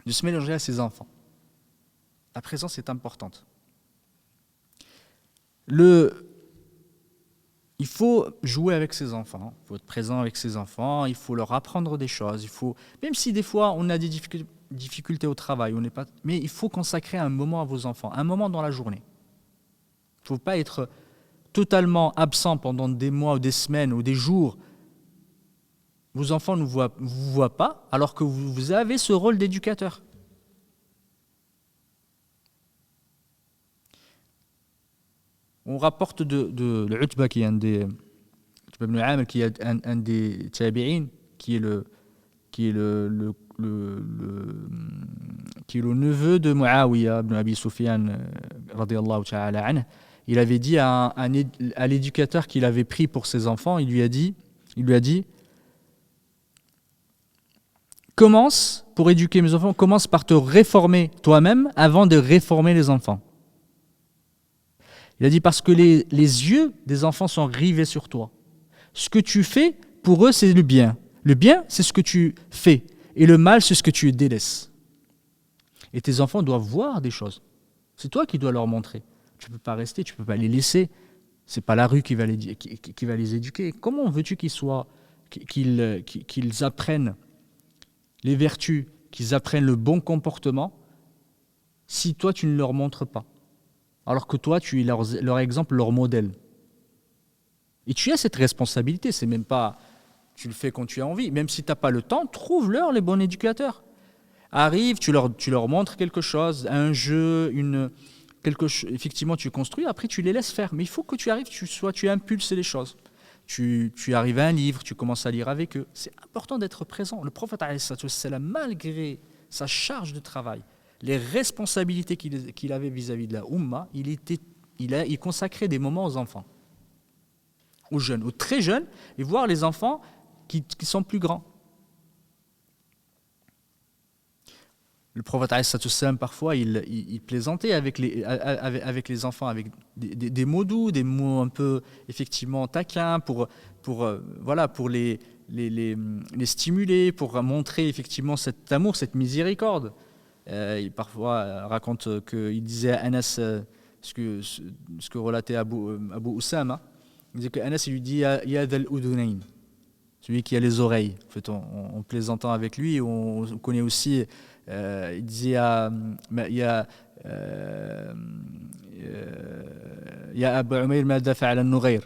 à ses enfants. La présence est importante. Il faut jouer avec ses enfants, il faut être présent avec ses enfants, il faut leur apprendre des choses, même si des fois on a des difficultés au travail, mais il faut consacrer un moment à vos enfants, un moment dans la journée. Il ne faut pas être totalement absent pendant des mois ou des semaines ou des jours. Vos enfants ne vous voient pas alors que vous avez ce rôle d'éducateur. On rapporte de l'Utba qui est un des tabi'in, qui est le neveu de Muawiya ibn Abi Sufyan radiyallahu ta'ala anhu. Il avait dit à l'éducateur qu'il avait pris pour ses enfants, il lui a dit commence, pour éduquer mes enfants, commence par te réformer toi-même avant de réformer les enfants. Il a dit parce que les yeux des enfants sont rivés sur toi. Ce que tu fais, pour eux, c'est le bien. Le bien, c'est ce que tu fais. Et le mal, c'est ce que tu délaisses. Et tes enfants doivent voir des choses. C'est toi qui dois leur montrer. Tu ne peux pas rester, tu ne peux pas les laisser. Ce n'est pas la rue qui va les éduquer. Comment veux-tu qu'ils apprennent les vertus, qu'ils apprennent le bon comportement, si toi, tu ne leur montres pas? Alors que toi, tu es leur exemple, leur modèle. Et tu as cette responsabilité, c'est même pas, tu le fais quand tu as envie. Même si tu n'as pas le temps, trouve-leur les bons éducateurs. Arrive, tu leur montres quelque chose, un jeu, effectivement tu construis, après tu les laisses faire. Mais il faut que tu arrives, tu impulses les choses. Tu arrives à un livre, tu commences à lire avec eux. C'est important d'être présent. Le prophète, malgré sa charge de travail, les responsabilités qu'il avait vis-à-vis de la Ummah, il consacrait des moments aux enfants, aux jeunes, aux très jeunes, et voir les enfants qui sont plus grands. Le prophète parfois il plaisantait avec les enfants, avec des mots doux, des mots un peu effectivement taquins pour les stimuler, pour montrer effectivement cet amour, cette miséricorde. Il parfois raconte qu'il disait à Anas ce que relatait Abu Usama. Il disait qu'Anas lui dit Ya dhal udunayn, celui qui a les oreilles. En fait, en plaisantant avec lui, on connaît aussi. Il disait Ya Abu Umayr ma dafa ala al-nughayr,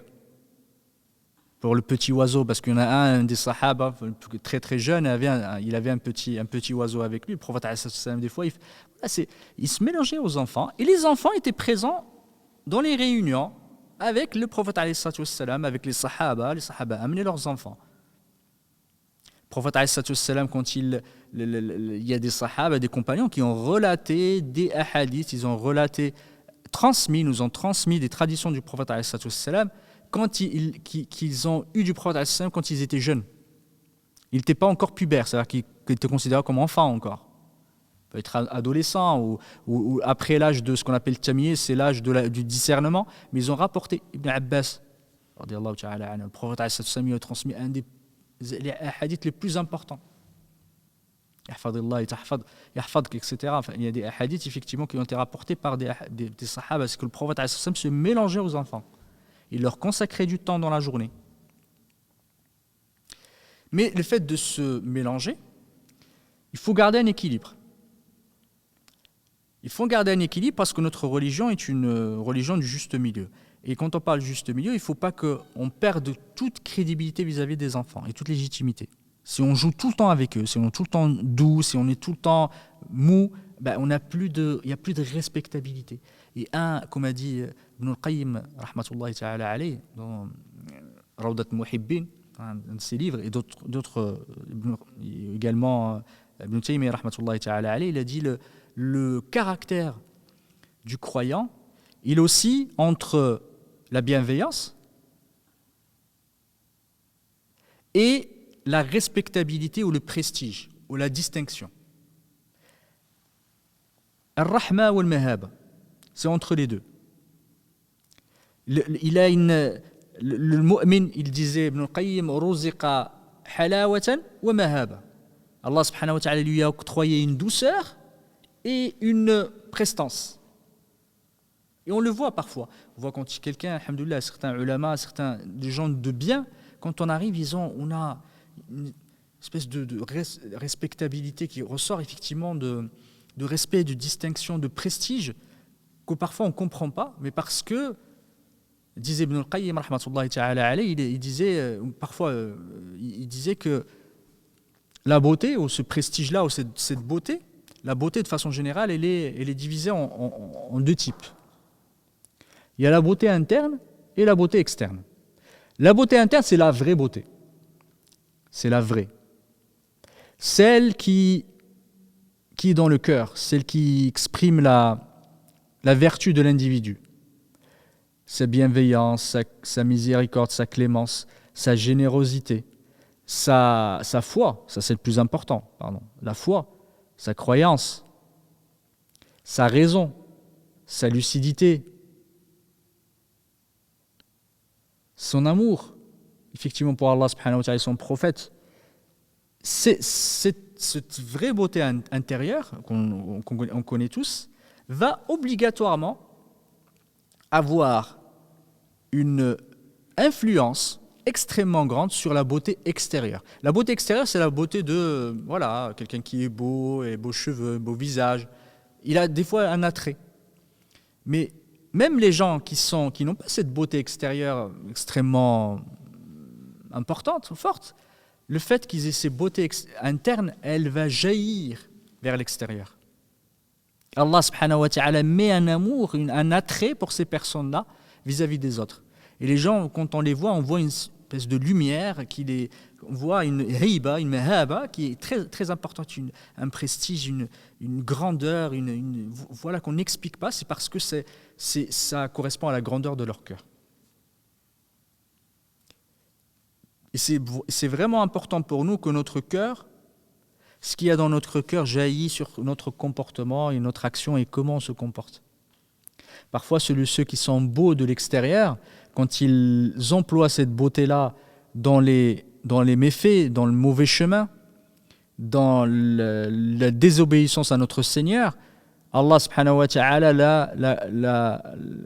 pour le petit oiseau, parce qu'il y en a un des sahaba très très jeune, il avait un petit oiseau avec lui. Le prophète des fois il se mélangeait aux enfants, et les enfants étaient présents dans les réunions avec le prophète avec les sahaba amenaient leurs enfants. Le prophète quand il y a des sahaba, des compagnons qui ont relaté des hadiths, nous ont transmis des traditions du prophète quand qu'ils ont eu du prophète quand ils étaient jeunes. Ils n'étaient pas encore pubères, c'est-à-dire qu'ils étaient considérés comme enfants encore. Peut être adolescents ou après l'âge de ce qu'on appelle tamyiz, c'est l'âge du discernement. Mais ils ont rapporté, Ibn Abbas, le prophète lui a transmis un des hadiths les plus importants. Etc. Enfin, il y a des hadiths effectivement qui ont été rapportés par des sahaba, parce que le prophète se mélangeait aux enfants. Il leur consacrait du temps dans la journée. Mais le fait de se mélanger, il faut garder un équilibre. Il faut garder un équilibre parce que notre religion est une religion du juste milieu. Et quand on parle du juste milieu, il ne faut pas qu'on perde toute crédibilité vis-à-vis des enfants et toute légitimité. Si on joue tout le temps avec eux, si on est tout le temps doux, si on est tout le temps mou, ben il n'y a plus de respectabilité. Et comme a dit Ibn al-Qayyim, rahmatullahi ta'ala alayh, dans Rawdat al-Muhibbin, un de ses livres, et d'autres également, Ibn Taymiyyah, rahmatullahi ta'ala alayh, il a dit le caractère du croyant, il est aussi entre la bienveillance et la respectabilité ou le prestige ou la distinction. Al-Rahma ou al-Mahaba, c'est entre les deux. Il a le mu'min, il disait Ibn al-Qayyim, ruziqa halawatan wa mahaba. Allah subhanahu wa ta'ala lui a octroyé une douceur et une prestance. Et on le voit parfois. On voit quand quelqu'un, alhamdoulilah, certains ulama, certains des gens de bien, quand on arrive, on a une espèce de respectabilité qui ressort effectivement de respect, de distinction, de prestige, que parfois on ne comprend pas, mais parce que, disait Ibn al-Qayyim, rahmatullahi ta'ala alayh, il disait, parfois, il disait que la beauté, ou ce prestige-là, ou cette beauté, la beauté de façon générale, elle est divisée en deux types. Il y a la beauté interne et la beauté externe. La beauté interne, c'est la vraie beauté. C'est la vraie. Celle qui est dans le cœur, celle qui exprime la vertu de l'individu. Sa bienveillance, sa miséricorde, sa clémence, sa générosité, sa foi, ça c'est le plus important, la foi, sa croyance, sa raison, sa lucidité, son amour, effectivement pour Allah subhanahu wa ta'ala et son prophète. Cette vraie beauté intérieure qu'on connaît tous va obligatoirement avoir une influence extrêmement grande sur la beauté extérieure. La beauté extérieure, c'est la beauté de quelqu'un qui est beau, et beaux cheveux, beau visage. Il a des fois un attrait. Mais même les gens qui n'ont pas cette beauté extérieure extrêmement importante, forte, le fait qu'ils aient ces beautés internes, elle va jaillir vers l'extérieur. Allah subhanahu wa ta'ala met un amour, un attrait pour ces personnes-là vis-à-vis des autres. Et les gens, quand on les voit, on voit une espèce de lumière, on voit une riba, une mahaba qui est très, très importante, un prestige, une grandeur, voilà qu'on n'explique pas, c'est parce que ça correspond à la grandeur de leur cœur. Et c'est vraiment important pour nous que notre cœur, ce qu'il y a dans notre cœur jaillit sur notre comportement et notre action et comment on se comporte. Parfois, ceux qui sont beaux de l'extérieur, quand ils emploient cette beauté-là dans les méfaits, dans le mauvais chemin, dans la désobéissance à notre Seigneur, Allah subhanahu wa ta'ala la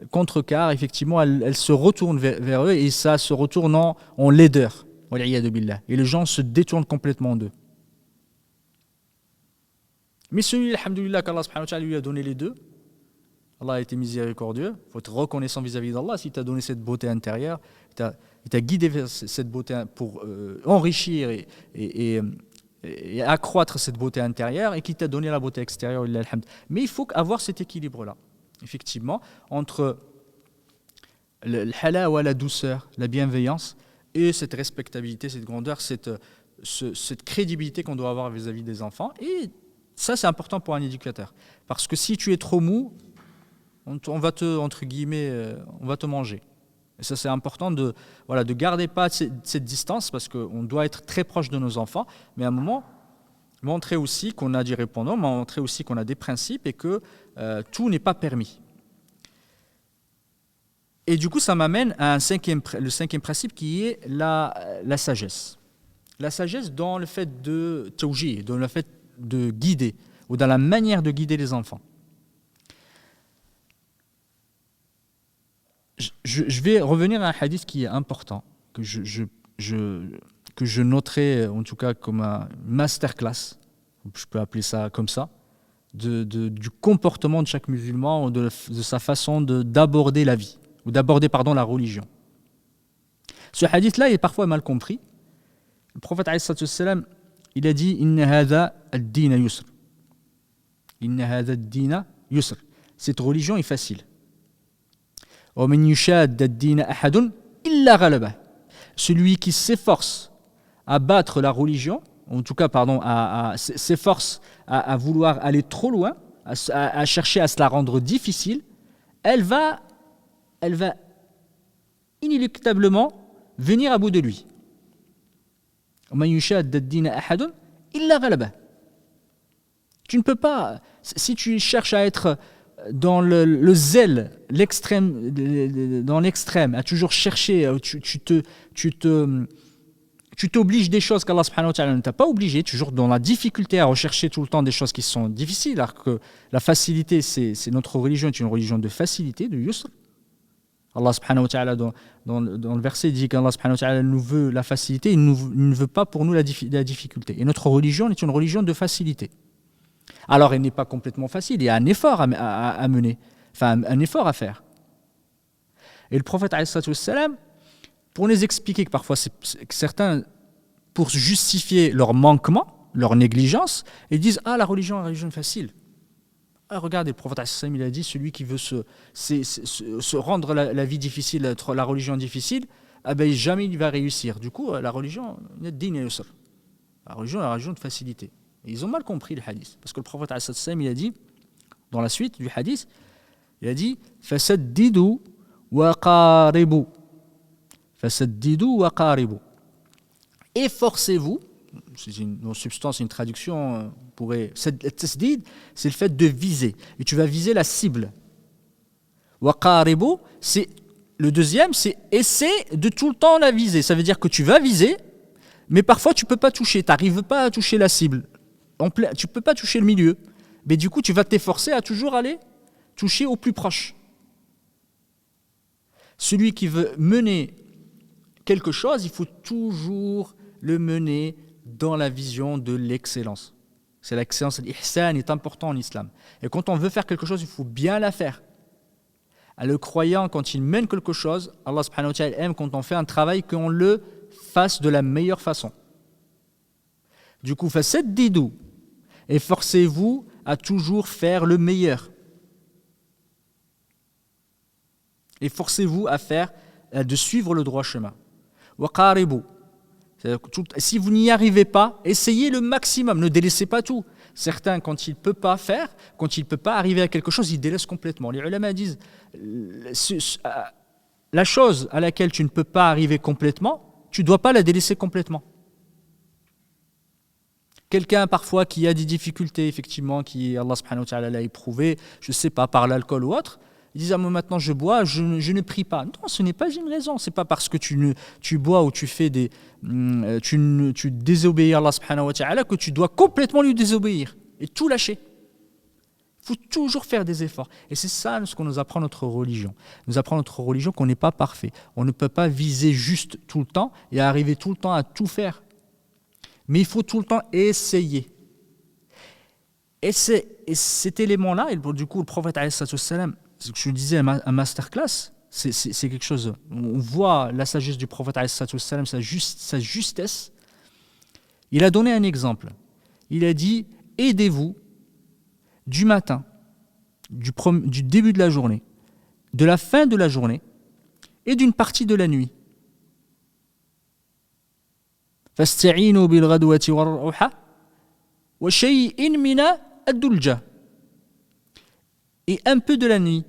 contrecarre, effectivement, elle se retourne vers eux et ça se retourne en laideur. Et les gens se détournent complètement d'eux. Mais celui, alhamdoulilah, qu'Allah subhanahu wa ta'ala lui a donné les deux, Allah a été miséricordieux, il faut être reconnaissant vis-à-vis d'Allah. S'il t'a donné cette beauté intérieure, il t'a guidé vers cette beauté pour enrichir et accroître cette beauté intérieure et qui t'a donné la beauté extérieure. Mais il faut avoir cet équilibre-là, effectivement, entre le halawa, la douceur, la bienveillance, et cette respectabilité, cette grandeur, cette crédibilité qu'on doit avoir vis-à-vis des enfants. Et ça, c'est important pour un éducateur. Parce que si tu es trop mou, on va te manger. Et ça, c'est important de garder pas cette distance parce qu'on doit être très proche de nos enfants, mais à un moment, montrer aussi qu'on a du répondant, montrer aussi qu'on a des principes et que tout n'est pas permis. Et du coup, ça m'amène à le cinquième principe qui est la sagesse. La sagesse dans le fait de tawjih, dans le fait de guider, ou dans la manière de guider les enfants. Je vais revenir à un hadith qui est important, que je noterai en tout cas comme un masterclass, je peux appeler ça comme ça, du comportement de chaque musulman, de sa façon d'aborder la vie, ou d'aborder, la religion. Ce hadith-là est parfois mal compris. Le prophète alayhi salatu wassalam, il a dit Inna hadha ad-dina yusr. Inna hadha ad-dina yusr. Cette religion est facile. Wa man yushad ad-dina ahadun illa ghalabah. Celui qui s'efforce à battre la religion, en tout cas, s'efforce à vouloir aller trop loin, à chercher à se la rendre difficile, elle va inéluctablement venir à bout de lui. Tu ne peux pas, si tu cherches à être dans le zèle, dans l'extrême, à toujours chercher, tu t'obliges des choses qu'Allah subhanahu wa ta'ala ne t'a pas obligé, toujours dans la difficulté à rechercher tout le temps des choses qui sont difficiles, alors que la facilité, c'est notre religion est une religion de facilité, de yusr. Allah subhanahu wa ta'ala dans le verset dit qu'Allah subhanahu wa ta'ala nous veut la facilité, il ne veut pas pour nous la difficulté. Et notre religion est une religion de facilité. Alors elle n'est pas complètement facile, il y a un effort à mener, enfin un effort à faire. Et le prophète alayhi salatu wassalam, pour nous expliquer que parfois que certains, pour justifier leur manquement, leur négligence, ils disent la religion est une religion facile. Regardez, le prophète il a dit celui qui veut se rendre la vie difficile, la religion difficile, jamais il va réussir. Du coup, la religion, la religion est la religion de facilité. Et ils ont mal compris le hadith. Parce que le prophète il a dit, dans la suite du hadith, il a dit fasaddidu wa qaribu. Fasaddidu wa qaribu. Efforcez-vous. C'est une substance, une traduction pourrait. Tasdid, c'est le fait de viser. Et tu vas viser la cible. Wa qaribu, c'est le deuxième, c'est essaie de tout le temps la viser. Ça veut dire que tu vas viser, mais parfois tu peux pas toucher. Tu n'arrives pas à toucher la cible. Tu peux pas toucher le milieu. Mais du coup, tu vas t'efforcer à toujours aller toucher au plus proche. Celui qui veut mener quelque chose, il faut toujours le mener dans la vision de l'excellence. C'est l'excellence, l'ihsan est important en islam. Et quand on veut faire quelque chose, il faut bien la faire. Le croyant, quand il mène quelque chose, Allah subhanahu wa ta'ala aime quand on fait un travail qu'on le fasse de la meilleure façon. Du coup, fasaddidu, efforcez-vous à toujours faire le meilleur. Efforcez-vous de suivre le droit chemin. Wa qaribu. Si vous n'y arrivez pas, essayez le maximum, ne délaissez pas tout. Certains, quand ils ne peuvent pas faire, quand ils ne peuvent pas arriver à quelque chose, ils délaissent complètement. Les ulama disent, la chose à laquelle tu ne peux pas arriver complètement, tu ne dois pas la délaisser complètement. Quelqu'un parfois qui a des difficultés, effectivement, qui Allah subhanahu wa ta'ala l'a éprouvé, je ne sais pas, par l'alcool ou autre, ils disent moi maintenant je bois, je ne prie pas. Non, ce n'est pas une raison. C'est pas parce que tu bois ou tu fais tu désobéis à Allah subhanahu wa ta'ala que tu dois complètement lui désobéir et tout lâcher. Il faut toujours faire des efforts. Et c'est ça ce qu'on nous apprend notre religion. Nous apprend notre religion qu'on n'est pas parfait. On ne peut pas viser juste tout le temps et arriver tout le temps à tout faire. Mais il faut tout le temps essayer. Et cet élément-là, et du coup le prophète alayhi salatu wassalam, ce que je disais, un masterclass, c'est quelque chose. On voit la sagesse du prophète alayhi salatu wassalam, sa justesse. Il a donné un exemple. Il a dit aidez-vous du matin, du début de la journée, de la fin de la journée et d'une partie de la nuit. Fasta'inu bil ghadwati war ruha wa shay'in min ad-dulja. Et un peu de la nuit.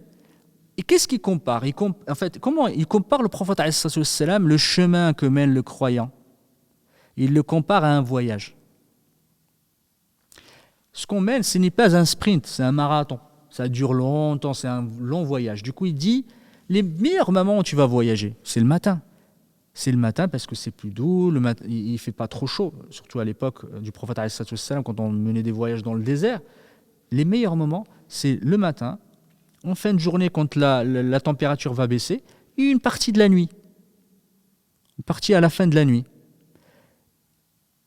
Et qu'est-ce qu'il compare? En fait, comment il compare le prophète alayhi salatu wassalam, le chemin que mène le croyant? Il le compare à un voyage. Ce qu'on mène, ce n'est pas un sprint, c'est un marathon. Ça dure longtemps, c'est un long voyage. Du coup, il dit, les meilleurs moments où tu vas voyager, c'est le matin. C'est le matin parce que c'est plus doux, il ne fait pas trop chaud. Surtout à l'époque du prophète alayhi salatu wassalam, quand on menait des voyages dans le désert. Les meilleurs moments, c'est le matin, en fin de journée quand la température va baisser, et une partie de la nuit. Une partie à la fin de la nuit.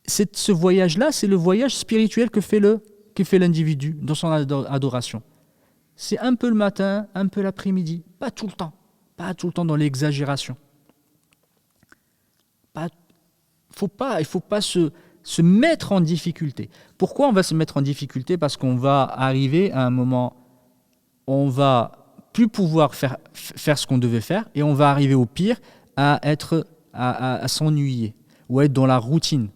Ce voyage-là, c'est le voyage spirituel que fait le que fait l'individu dans son adoration. C'est un peu le matin, un peu l'après-midi, pas tout le temps. Pas tout le temps dans l'exagération. Il ne faut pas se mettre en difficulté. Pourquoi on va se mettre en difficulté? Parce qu'on va arriver à un moment où on va plus pouvoir faire ce qu'on devait faire et on va arriver au pire à s'ennuyer ou à être dans la routine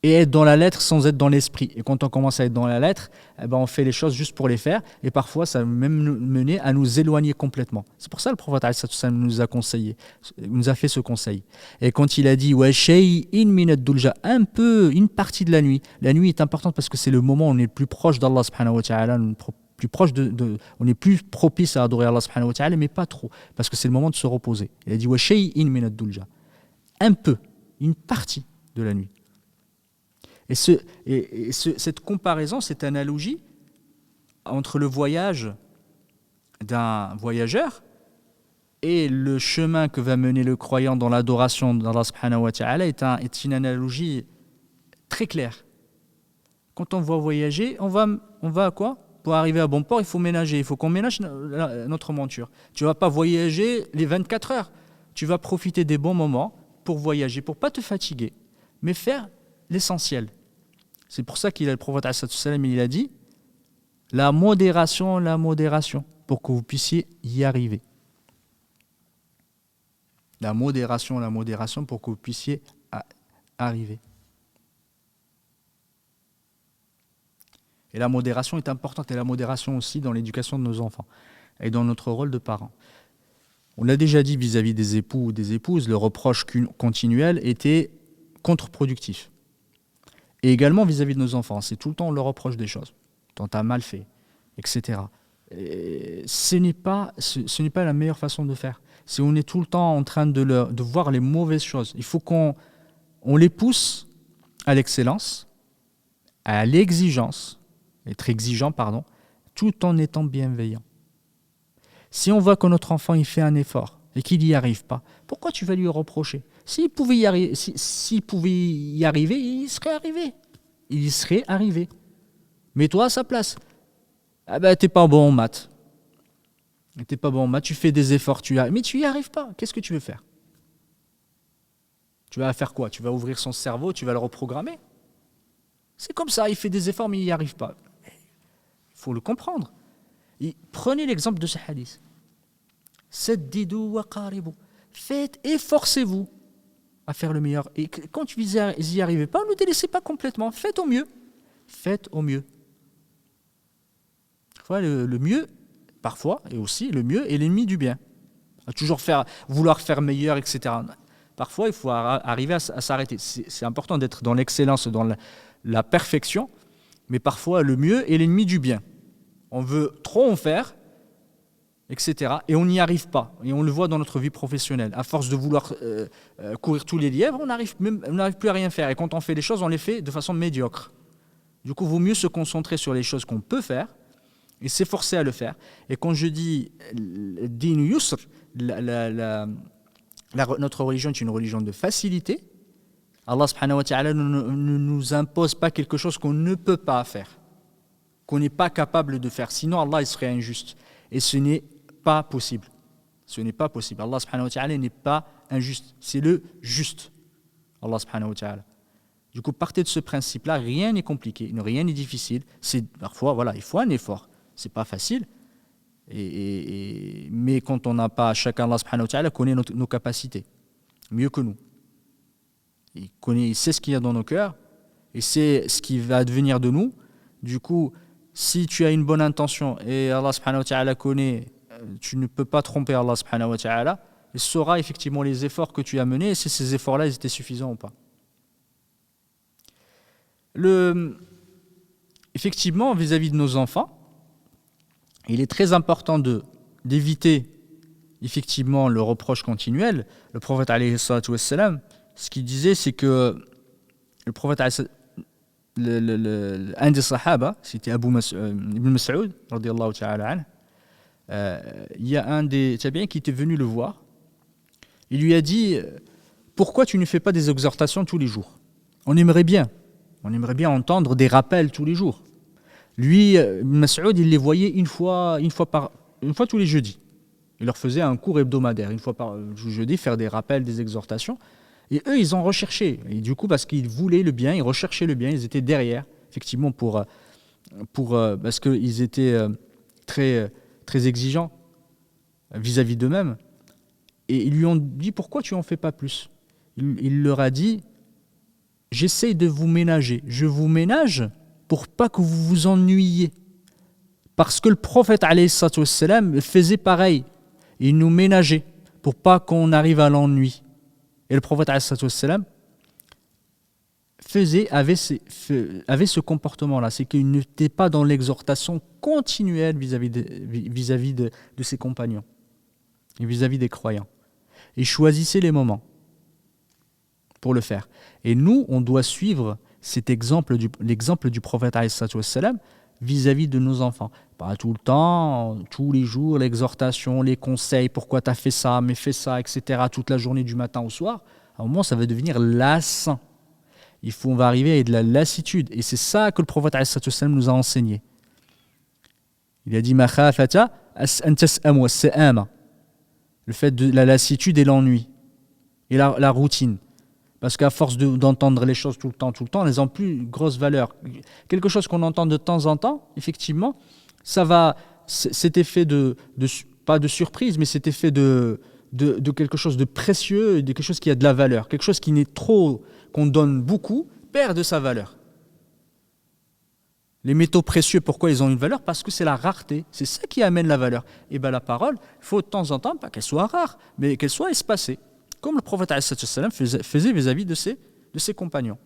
et être dans la lettre sans être dans l'esprit. Et quand on commence à être dans la lettre, on fait les choses juste pour les faire et parfois ça va même nous mener à nous éloigner complètement. C'est pour ça que le prophète nous a conseillé, nous a fait ce conseil. Et quand il a dit wa shay'in min ad-dulja, un peu, une partie de la nuit est importante parce que c'est le moment où on est le plus proche d'Allah subhanahu wa ta'ala, plus proche on est plus propice à adorer Allah subhanahu wa ta'ala, mais pas trop, parce que c'est le moment de se reposer. Il a dit wa shay'in min ad-dulja, un peu, une partie de la nuit. Et cette comparaison, cette analogie entre le voyage d'un voyageur et le chemin que va mener le croyant dans l'adoration d'Allah subhanahu wa ta'ala est une analogie très claire. Quand on va voyager, on va à quoi? Pour arriver à bon port, il faut ménager. Il faut qu'on ménage notre monture. Tu ne vas pas voyager les 24 heures. Tu vas profiter des bons moments pour voyager, pour ne pas te fatiguer, mais faire l'essentiel. C'est pour ça qu'il a le prophète il a dit la modération, pour que vous puissiez y arriver. La modération, pour que vous puissiez arriver. Et la modération est importante, et la modération aussi dans l'éducation de nos enfants et dans notre rôle de parents. On l'a déjà dit vis-à-vis des époux ou des épouses, le reproche continuel était contre-productif. Et également vis-à-vis de nos enfants, c'est tout le temps on leur reproche des choses, quand tu as mal fait, etc. Et ce n'est pas la meilleure façon de faire. Si on est tout le temps en train de voir les mauvaises choses, il faut qu'on les pousse à l'excellence, à l'exigence, être exigeant, tout en étant bienveillant. Si on voit que notre enfant il fait un effort et qu'il n'y arrive pas, pourquoi tu vas lui reprocher? S'il pouvait y arriver, il serait arrivé. Il y serait arrivé. Mets-toi à sa place. T'es pas bon en maths. Tu fais des efforts, mais tu y arrives pas. Qu'est-ce que tu veux faire? Tu vas faire quoi? Tu vas ouvrir son cerveau, tu vas le reprogrammer? C'est comme ça, il fait des efforts, mais il n'y arrive pas. Il faut le comprendre. Et prenez l'exemple de ce hadith. Saddidu wa qaribu. Faites, efforcez-vous à faire le meilleur. Et quand vous n'y arrivez pas, ne délaissez pas complètement. Faites au mieux. Le mieux, parfois, et aussi le mieux est l'ennemi du bien. Toujours vouloir faire meilleur, etc. Parfois, il faut arriver à s'arrêter. C'est important d'être dans l'excellence, dans la perfection, mais parfois, le mieux est l'ennemi du bien. On veut trop en faire, etc. Et on n'y arrive pas. Et on le voit dans notre vie professionnelle. À force de vouloir courir tous les lièvres, on n'arrive plus à rien faire. Et quand on fait les choses, on les fait de façon médiocre. Du coup, il vaut mieux se concentrer sur les choses qu'on peut faire et s'efforcer à le faire. Et quand je dis din yusr, notre religion est une religion de facilité. Allah subhanahu wa ta'ala ne nous impose pas quelque chose qu'on ne peut pas faire, qu'on n'est pas capable de faire. Sinon, Allah il serait injuste. Et ce n'est pas possible. Allah subhanahu wa ta'ala n'est pas injuste. C'est le juste. Allah subhanahu wa ta'ala. Du coup, partez de ce principe-là. Rien n'est compliqué, rien n'est difficile. Parfois, il faut un effort. C'est pas facile. Mais quand on n'a pas, chacun, Allah subhanahu wa ta'ala connaît nos capacités. Mieux que nous. Il sait ce qu'il y a dans nos cœurs. Et c'est ce qui va devenir de nous. Du coup, si tu as une bonne intention et Allah subhanahu wa ta'ala connaît, tu ne peux pas tromper Allah subhanahu wa ta'ala, il saura effectivement les efforts que tu as menés et si ces efforts-là ils étaient suffisants ou pas. Effectivement, vis-à-vis de nos enfants, il est très important d'éviter effectivement le reproche continuel. Le prophète alayhi salatu wassalam, ce qu'il disait, c'est que le prophète un des sahaba, c'était Ibn Mas'ud radiyallahu ta'ala anhu, il y a un des tabi'in qui était venu le voir. Il lui a dit pourquoi tu ne fais pas des exhortations tous les jours? On aimerait bien On aimerait bien entendre des rappels tous les jours. Lui, Ibn Mas'ud, il les voyait une fois tous les jeudis. Il leur faisait un cours hebdomadaire, une fois par jeudi, faire des rappels, des exhortations. Et eux, ils ont recherché. Et du coup, parce qu'ils voulaient le bien, ils recherchaient le bien, ils étaient derrière, effectivement, parce qu'ils étaient très exigeants vis-à-vis d'eux-mêmes. Et ils lui ont dit, pourquoi tu n'en fais pas plus? Il leur a dit, j'essaye de vous ménager. Je vous ménage pour pas que vous vous ennuyiez. Parce que le prophète, alayhi salatu wassalam, faisait pareil. Il nous ménageait pour pas qu'on arrive à l'ennui. Et le prophète, alayhi salatu wassalam, avait ce comportement-là. C'est qu'il n'était pas dans l'exhortation continuelle vis-à-vis de ses compagnons et vis-à-vis des croyants. Il choisissait les moments pour le faire. Et nous, on doit suivre l'exemple du prophète alayhi salatu wassalam vis-à-vis de nos enfants. Pas tout le temps, tous les jours, l'exhortation, les conseils, pourquoi tu as fait ça, mais fais ça, etc., toute la journée du matin au soir. À un moment, ça va devenir lassant. On va arriver à de la lassitude. Et c'est ça que le prophète alayhi salatu wassalam nous a enseigné. Il a dit « Makhafata an tas'am wa sa'ama » le fait de la lassitude et l'ennui et la routine. Parce qu'à force d'entendre les choses tout le temps, elles n'ont plus grosse valeur. Quelque chose qu'on entend de temps en temps, effectivement, cet effet pas de surprise, mais cet effet de quelque chose de précieux, de quelque chose qui a de la valeur. Quelque chose qui n'est trop, qu'on donne beaucoup, perd de sa valeur. Les métaux précieux, pourquoi ils ont une valeur? Parce que c'est la rareté. C'est ça qui amène la valeur. Et bien la parole, il faut de temps en temps, pas qu'elle soit rare, mais qu'elle soit espacée. Comme le prophète alayhi sallam faisait vis-à-vis de ses compagnons.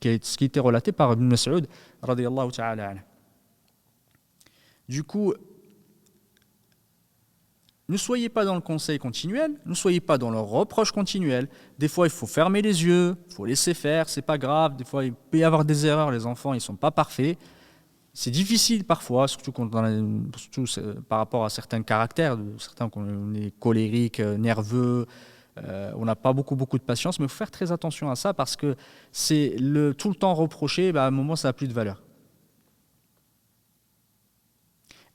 Ce qui était relaté par Ibn Mas'ud radiyallahu ta'ala anhu. Du coup, ne soyez pas dans le conseil continuel, ne soyez pas dans le reproche continuel. Des fois, il faut fermer les yeux, il faut laisser faire, c'est pas grave. Des fois, il peut y avoir des erreurs, les enfants, ils sont pas parfaits. C'est difficile parfois, surtout par rapport à certains caractères, certains qu'on est colériques, nerveux, on n'a pas beaucoup de patience, mais il faut faire très attention à ça parce que c'est tout le temps reproché, à un moment ça n'a plus de valeur.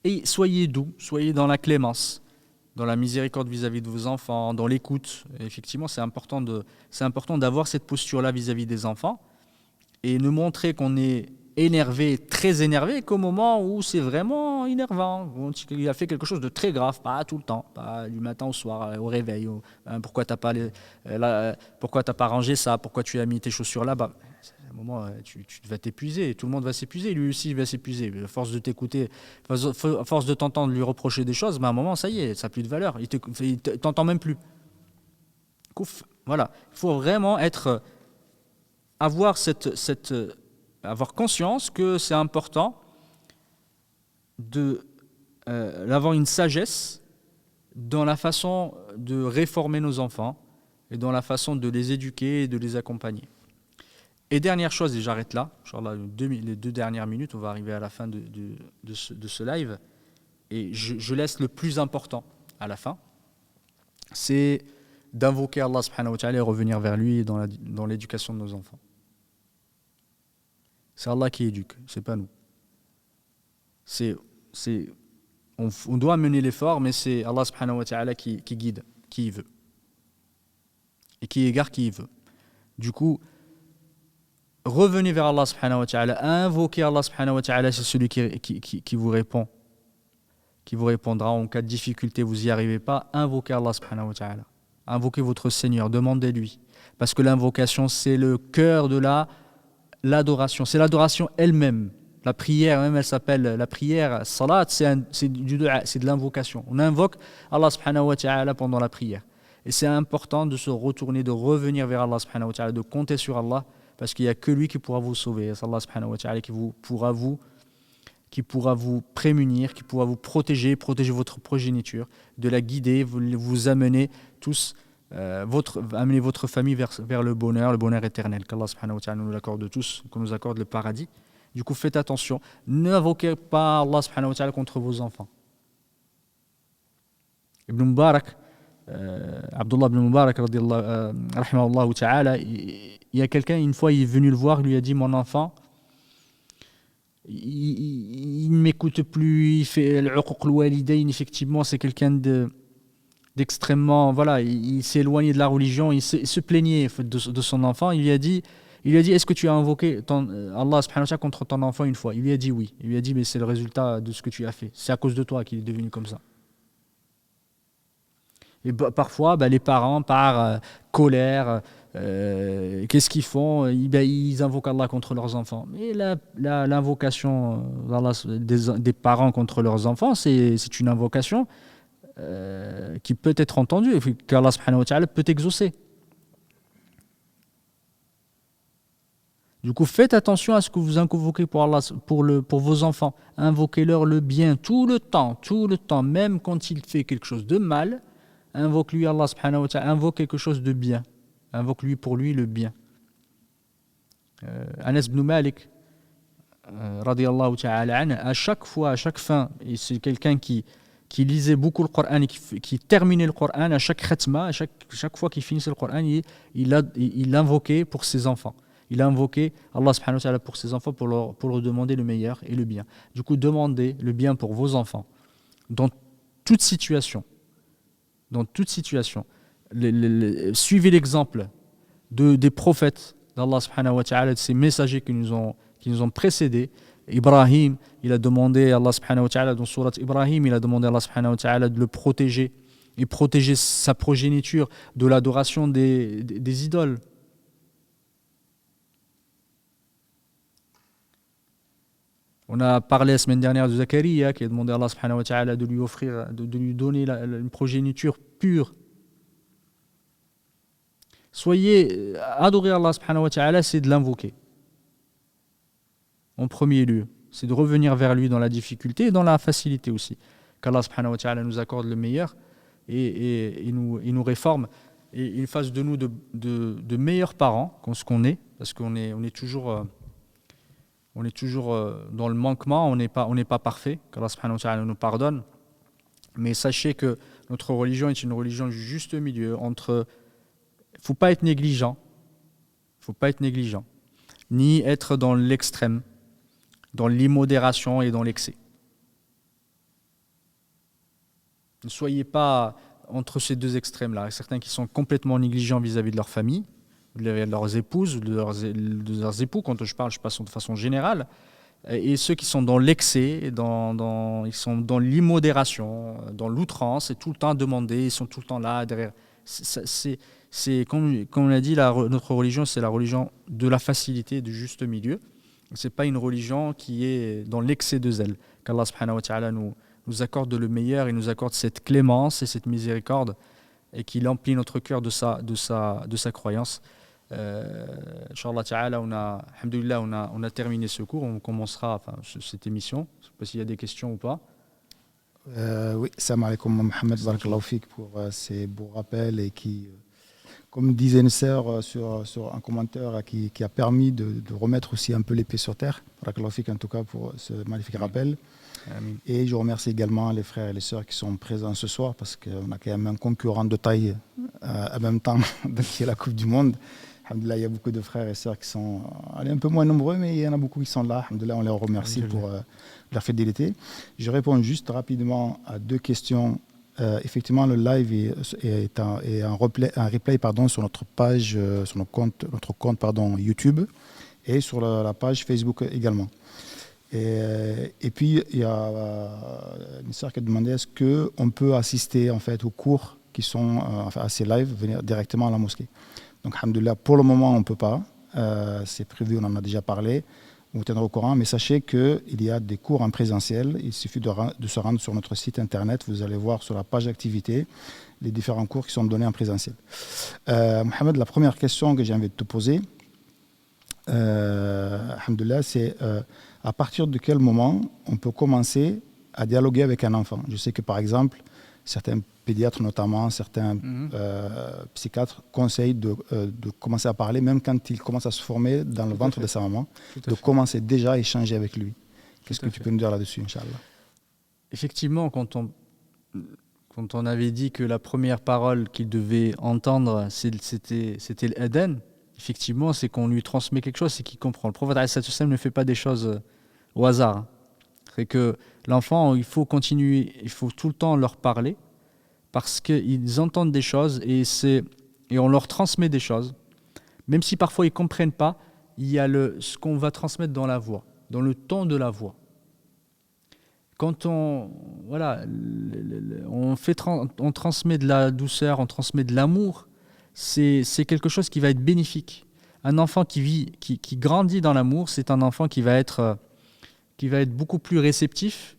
Et soyez doux, soyez dans la clémence, dans la miséricorde vis-à-vis de vos enfants, dans l'écoute. Et effectivement, c'est important d'avoir cette posture-là vis-à-vis des enfants et ne montrer qu'on est énervé, très énervé, qu'au moment où c'est vraiment énervant. Il a fait quelque chose de très grave, pas tout le temps, pas du matin au soir, au réveil. Pourquoi t'as pas rangé ça? Pourquoi tu as mis tes chaussures là-bas? À un moment, tu vas t'épuiser, tout le monde va s'épuiser, lui aussi il va s'épuiser. À force de t'écouter, à force de t'entendre lui reprocher des choses, à un moment, ça y est, ça n'a plus de valeur, il t'entend même plus. Voilà, il faut vraiment avoir conscience que c'est important d'avoir une sagesse dans la façon de réformer nos enfants et dans la façon de les éduquer et de les accompagner. Et dernière chose, et j'arrête là, Inch'Allah, les 2 dernières minutes, on va arriver à la fin de ce live, et je laisse le plus important à la fin, c'est d'invoquer Allah subhanahu wa ta'ala et revenir vers lui dans l'éducation de nos enfants. C'est Allah qui éduque, c'est pas nous. On doit mener l'effort, mais c'est Allah subhanahu wa ta'ala qui guide qui il veut. Et qui égare qui il veut. Du coup, revenez vers Allah subhanahu wa ta'ala, invoquez Allah subhanahu wa ta'ala, c'est celui qui vous répond, qui vous répondra en cas de difficulté, vous n'y arrivez pas, invoquez Allah subhanahu wa ta'ala. Invoquez votre Seigneur, demandez-lui. Parce que l'invocation, c'est le cœur de l'adoration, c'est l'adoration elle-même. La prière même, elle s'appelle la prière, salat, c'est de l'invocation. On invoque Allah subhanahu wa ta'ala pendant la prière. Et c'est important de se retourner, de revenir vers Allah subhanahu wa ta'ala, de compter sur Allah, parce qu'il n'y a que lui qui pourra vous sauver. C'est Allah subhanahu wa ta'ala qui pourra vous prémunir, qui pourra vous protéger votre progéniture, de la guider, vous amener tous, amener votre famille vers le bonheur éternel. Qu'Allah subhanahu wa ta'ala nous l'accorde tous, qu'on nous accorde le paradis. Du coup, faites attention, n'invoquez pas Allah subhanahu wa ta'ala contre vos enfants. Ibn Mubarak, Abdullah ibn Mubarak, rahimahullah ta'ala, il y a quelqu'un, une fois, il est venu le voir, il lui a dit, mon enfant, il ne m'écoute plus, il fait l'uquq al-walidayn, effectivement, c'est quelqu'un d'extrêmement, voilà, il s'est éloigné de la religion, il se plaignait de son enfant. Il lui a dit, est-ce que tu as invoqué Allah subhanahu wa ta'ala contre ton enfant une fois? Il lui a dit oui. Il lui a dit, mais c'est le résultat de ce que tu as fait. C'est à cause de toi qu'il est devenu comme ça. Et parfois, les parents, par colère, qu'est-ce qu'ils font? Ils invoquent Allah contre leurs enfants. Mais l'invocation d'Allah, des parents contre leurs enfants, c'est une invocation qui peut être entendue, et qu'Allah subhanahu wa ta'ala peut exaucer. Du coup, faites attention à ce que vous invoquez pour Allah, pour vos enfants. Invoquez-leur le bien tout le temps, même quand il fait quelque chose de mal. Invoque-lui Allah subhanahu wa ta'ala, invoque quelque chose de bien. Invoque-lui pour lui le bien. Anas ibn Malik, radiyallahu ta'ala anhu, à chaque fois, à chaque fin, et c'est quelqu'un qui lisait beaucoup le Coran et qui terminait le Coran à chaque khatma, à chaque fois qu'il finissait le Coran, il invoquait pour ses enfants. Il a invoqué Allah subhanahu wa ta'ala pour ses enfants pour leur demander le meilleur et le bien. Du coup, demandez le bien pour vos enfants dans toute situation. Dans toute situation. Suivez l'exemple des prophètes d'Allah subhanahu wa ta'ala, de ces messagers qui nous ont précédés. Ibrahim, il a demandé à Allah subhanahu wa ta'ala, dans Surat Ibrahim, il a demandé à Allah subhanahu wa ta'ala de le protéger et protéger sa progéniture de l'adoration des idoles. On a parlé la semaine dernière de Zacharia qui a demandé à Allah subhanahu wa ta'ala de lui offrir, de lui donner une progéniture pure. Adorer Allah subhanahu wa ta'ala, c'est de l'invoquer. En premier lieu, c'est de revenir vers lui dans la difficulté et dans la facilité aussi. Qu'Allah subhanahu wa ta'ala nous accorde le meilleur et nous réforme et il fasse de nous de meilleurs parents que ce qu'on est, parce qu'on est toujours... On est toujours dans le manquement, on n'est pas parfait, qu'Allah subhanahu wa ta'ala nous pardonne. Mais sachez que notre religion est une religion du juste milieu entre... Il ne faut pas être négligent, ni être dans l'extrême, dans l'immodération et dans l'excès. Ne soyez pas entre ces deux extrêmes-là. Certains qui sont complètement négligents vis-à-vis de leur famille, de leurs épouses, de leurs époux, quand je parle de façon générale, et ceux qui sont dans l'excès, ils sont dans l'immodération, dans l'outrance, et tout le temps à demander, ils sont tout le temps là, derrière. C'est comme on l'a dit, notre religion, c'est la religion de la facilité, du juste milieu. Ce n'est pas une religion qui est dans l'excès de zèle. Qu'Allah subhanahu wa ta'ala nous accorde le meilleur, et nous accorde cette clémence et cette miséricorde, et qu'il emplit notre cœur de sa croyance. Inch'Allah ta'ala, on a terminé ce cours, on commencera cette émission. Je ne sais pas s'il y a des questions ou pas. Oui, salam alaikum Mohamed, barakallahu fik pour ces beaux rappels et qui, comme disait une sœur sur un commentaire qui a permis de remettre aussi un peu l'épée sur terre. Barakallahu fik en tout cas pour ce magnifique rappel. Amin. Et je remercie également les frères et les sœurs qui sont présents ce soir parce qu'on a quand même un concurrent de taille en même temps qui est la Coupe du Monde. Alhamdoulilah, il y a beaucoup de frères et sœurs qui sont un peu moins nombreux, mais il y en a beaucoup qui sont là. Alhamdoulilah, on les remercie pour leur fidélité. Je réponds juste rapidement à deux questions. Effectivement, le live est un replay sur notre page, sur notre compte YouTube et sur la page Facebook également. Et puis, il y a une sœur qui a demandé est-ce qu'on peut assister en fait, aux cours qui sont à ces lives, venir directement à la mosquée. Donc, alhamdoulilah, pour le moment, on ne peut pas. C'est prévu, on en a déjà parlé. On vous tiendra au courant. Mais sachez qu'il y a des cours en présentiel. Il suffit de se rendre sur notre site internet. Vous allez voir sur la page d'activité les différents cours qui sont donnés en présentiel. Mohamed, la première question que j'ai envie de te poser, alhamdoulilah, c'est à partir de quel moment on peut commencer à dialoguer avec un enfant? Je sais que par exemple, certains pédiatres notamment, certains psychiatres conseillent de commencer à parler même quand il commence à se former dans le ventre de sa maman, de commencer déjà à échanger avec lui. Qu'est-ce que tu peux nous dire là-dessus, Inch'Allah? Effectivement, quand on avait dit que la première parole qu'il devait entendre, c'était l'Adhan, effectivement, c'est qu'on lui transmet quelque chose, c'est qu'il comprend. Le prophète ne fait pas des choses au hasard, hein. C'est que l'enfant, il faut continuer, il faut tout le temps leur parler parce qu'ils entendent des choses et on leur transmet des choses. Même si parfois ils ne comprennent pas, il y a ce qu'on va transmettre dans la voix, dans le ton de la voix. Quand voilà, on transmet de la douceur, on transmet de l'amour, c'est quelque chose qui va être bénéfique. Un enfant qui grandit dans l'amour, c'est un enfant qui va être beaucoup plus réceptif,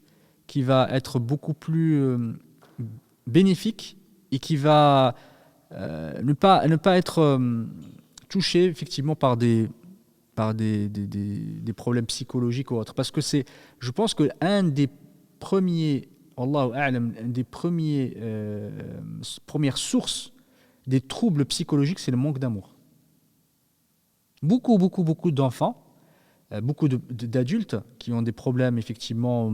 qui va être beaucoup plus bénéfique et qui va ne pas être touché effectivement par des problèmes psychologiques ou autres. Parce que je pense que un des premiers, Allahu a'lam, premières sources des troubles psychologiques, c'est le manque d'amour. Beaucoup d'enfants, beaucoup d'adultes qui ont des problèmes effectivement,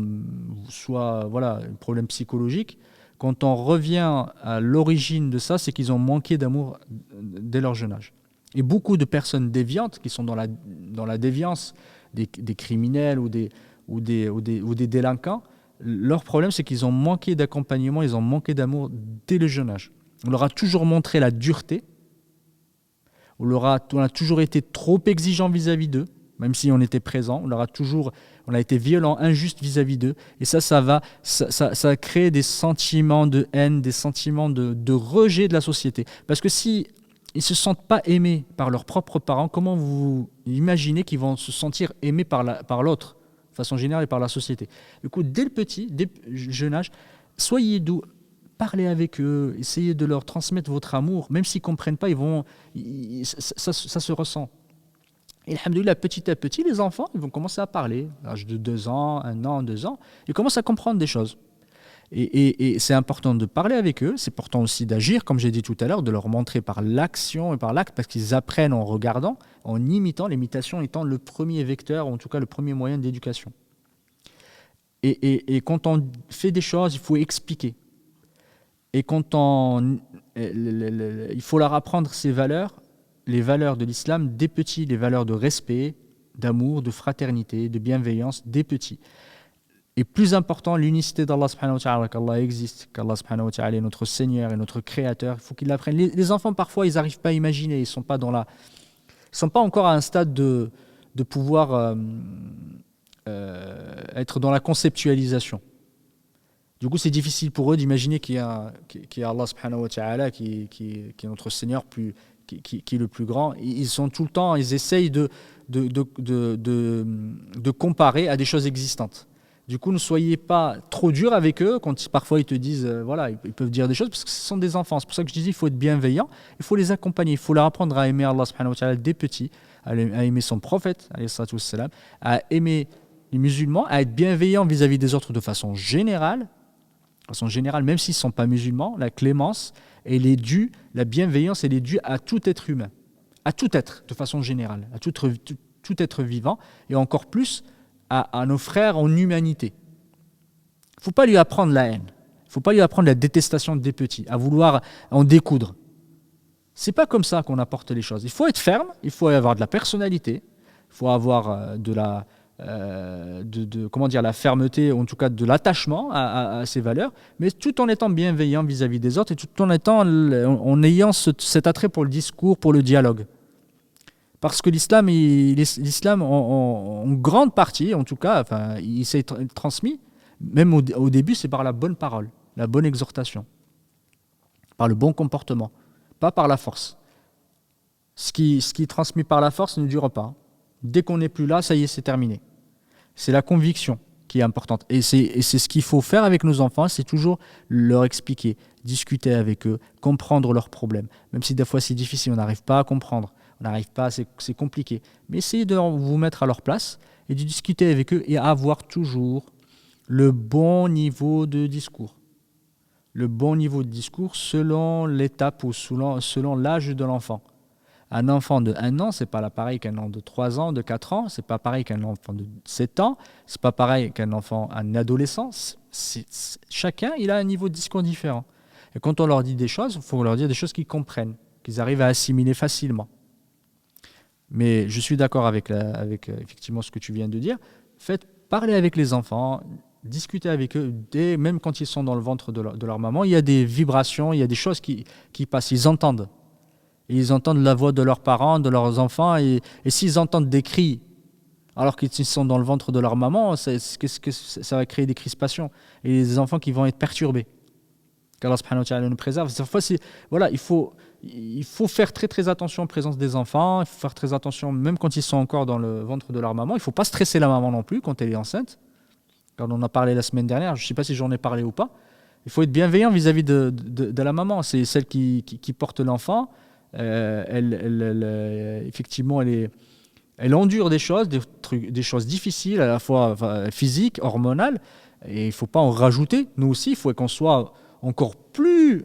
soit voilà, un problème psychologique, quand on revient à l'origine de ça, c'est qu'ils ont manqué d'amour dès leur jeune âge. Et beaucoup de personnes déviantes qui sont dans la déviance, des criminels ou des délinquants, leur problème c'est qu'ils ont manqué d'accompagnement, ils ont manqué d'amour dès le jeune âge. On leur a toujours montré la dureté, on a toujours été trop exigeant vis-à-vis d'eux, même si on était présent, on a été violent, injuste vis-à-vis d'eux, et ça crée des sentiments de haine, des sentiments de rejet de la société. Parce que si ils ne se sentent pas aimés par leurs propres parents, comment vous imaginez qu'ils vont se sentir aimés par l'autre, de façon générale, et par la société? Du coup, dès le jeune âge, soyez doux, parlez avec eux, essayez de leur transmettre votre amour, même s'ils ne comprennent pas, ça se ressent. Et alhamdoulilah, petit à petit, les enfants, ils vont commencer à parler. À l'âge de 2 ans, 1 an, 2 ans, ils commencent à comprendre des choses. Et c'est important de parler avec eux, c'est important aussi d'agir, comme j'ai dit tout à l'heure, de leur montrer par l'action et par l'acte, parce qu'ils apprennent en regardant, en imitant, l'imitation étant le premier vecteur, ou en tout cas le premier moyen d'éducation. Et quand on fait des choses, il faut expliquer. Et il faut leur apprendre ces valeurs, les valeurs de l'islam dès petits, les valeurs de respect, d'amour, de fraternité, de bienveillance dès petits. Et plus important, l'unicité d'Allah subhanahu wa ta'ala, qu'Allah existe, qu'Allah subhanahu wa ta'ala est notre Seigneur et notre Créateur. Il faut qu'ils l'apprennent. Les enfants, parfois, ils n'arrivent pas à imaginer, ils ne sont pas encore à un stade de pouvoir être dans la conceptualisation. Du coup, c'est difficile pour eux d'imaginer qu'il y a Allah subhanahu wa ta'ala qui est notre Seigneur, qui est le plus grand. Ils sont tout le temps, ils essayent de comparer à des choses existantes. Du coup, ne soyez pas trop dur avec eux quand parfois ils te disent, voilà, ils peuvent dire des choses parce que ce sont des enfants. C'est pour ça que je disais, il faut être bienveillant, il faut les accompagner, il faut leur apprendre à aimer Allah subhanahu wa ta'ala dès petits, à aimer son prophète, alayhi salatu wassalam, à aimer les musulmans, à être bienveillant vis-à-vis des autres de façon générale, même s'ils ne sont pas musulmans. La clémence, elle est due, la bienveillance, elle est due à tout être humain, à tout être de façon générale, à tout être vivant, et encore plus à nos frères en humanité. Il ne faut pas lui apprendre la haine, il ne faut pas lui apprendre la détestation des petits, à vouloir en découdre. Ce n'est pas comme ça qu'on apporte les choses. Il faut être ferme, il faut avoir de la personnalité, il faut avoir la fermeté, en tout cas de l'attachement à ces valeurs, mais tout en étant bienveillant vis-à-vis des autres et tout en ayant cet attrait pour le discours, pour le dialogue. Parce que l'islam, en grande partie, en tout cas, il s'est transmis, même au début, c'est par la bonne parole, la bonne exhortation, par le bon comportement, pas par la force. Ce qui est transmis par la force ne dure pas. Dès qu'on n'est plus là, ça y est, c'est terminé. C'est la conviction qui est importante. Et c'est ce qu'il faut faire avec nos enfants, c'est toujours leur expliquer, discuter avec eux, comprendre leurs problèmes. Même si des fois c'est difficile, on n'arrive pas à comprendre. On n'arrive pas, c'est compliqué. Mais essayez de vous mettre à leur place et de discuter avec eux et avoir toujours le bon niveau de discours. Le bon niveau de discours selon l'étape ou selon l'âge de l'enfant. Un enfant de 1 an, ce n'est pas pareil qu'un enfant de 3 ans, de 4 ans, ce n'est pas pareil qu'un enfant de 7 ans, ce n'est pas pareil qu'un adolescent. Chacun, il a un niveau de discours différent. Et quand on leur dit des choses, il faut leur dire des choses qu'ils comprennent, qu'ils arrivent à assimiler facilement. Mais je suis d'accord avec effectivement ce que tu viens de dire. Faites parler avec les enfants, discuter avec eux, même quand ils sont dans le ventre de leur maman, il y a des vibrations, il y a des choses qui passent, ils entendent. Et ils entendent la voix de leurs parents, de leurs enfants, et s'ils entendent des cris alors qu'ils sont dans le ventre de leur maman, ça va créer des crispations et des enfants qui vont être perturbés. Qu'Allah subhanahu wa ta'ala nous préserve. Voilà, il faut faire très très attention en présence des enfants, il faut faire très attention même quand ils sont encore dans le ventre de leur maman. Il ne faut pas stresser la maman non plus quand elle est enceinte. Quand on en a parlé la semaine dernière, je ne sais pas si j'en ai parlé ou pas, il faut être bienveillant vis-à-vis de la maman. C'est celle qui porte l'enfant. Effectivement, elle endure des choses, des choses difficiles, à la fois physiques, hormonales, et il ne faut pas en rajouter. Nous aussi, il faut qu'on soit encore plus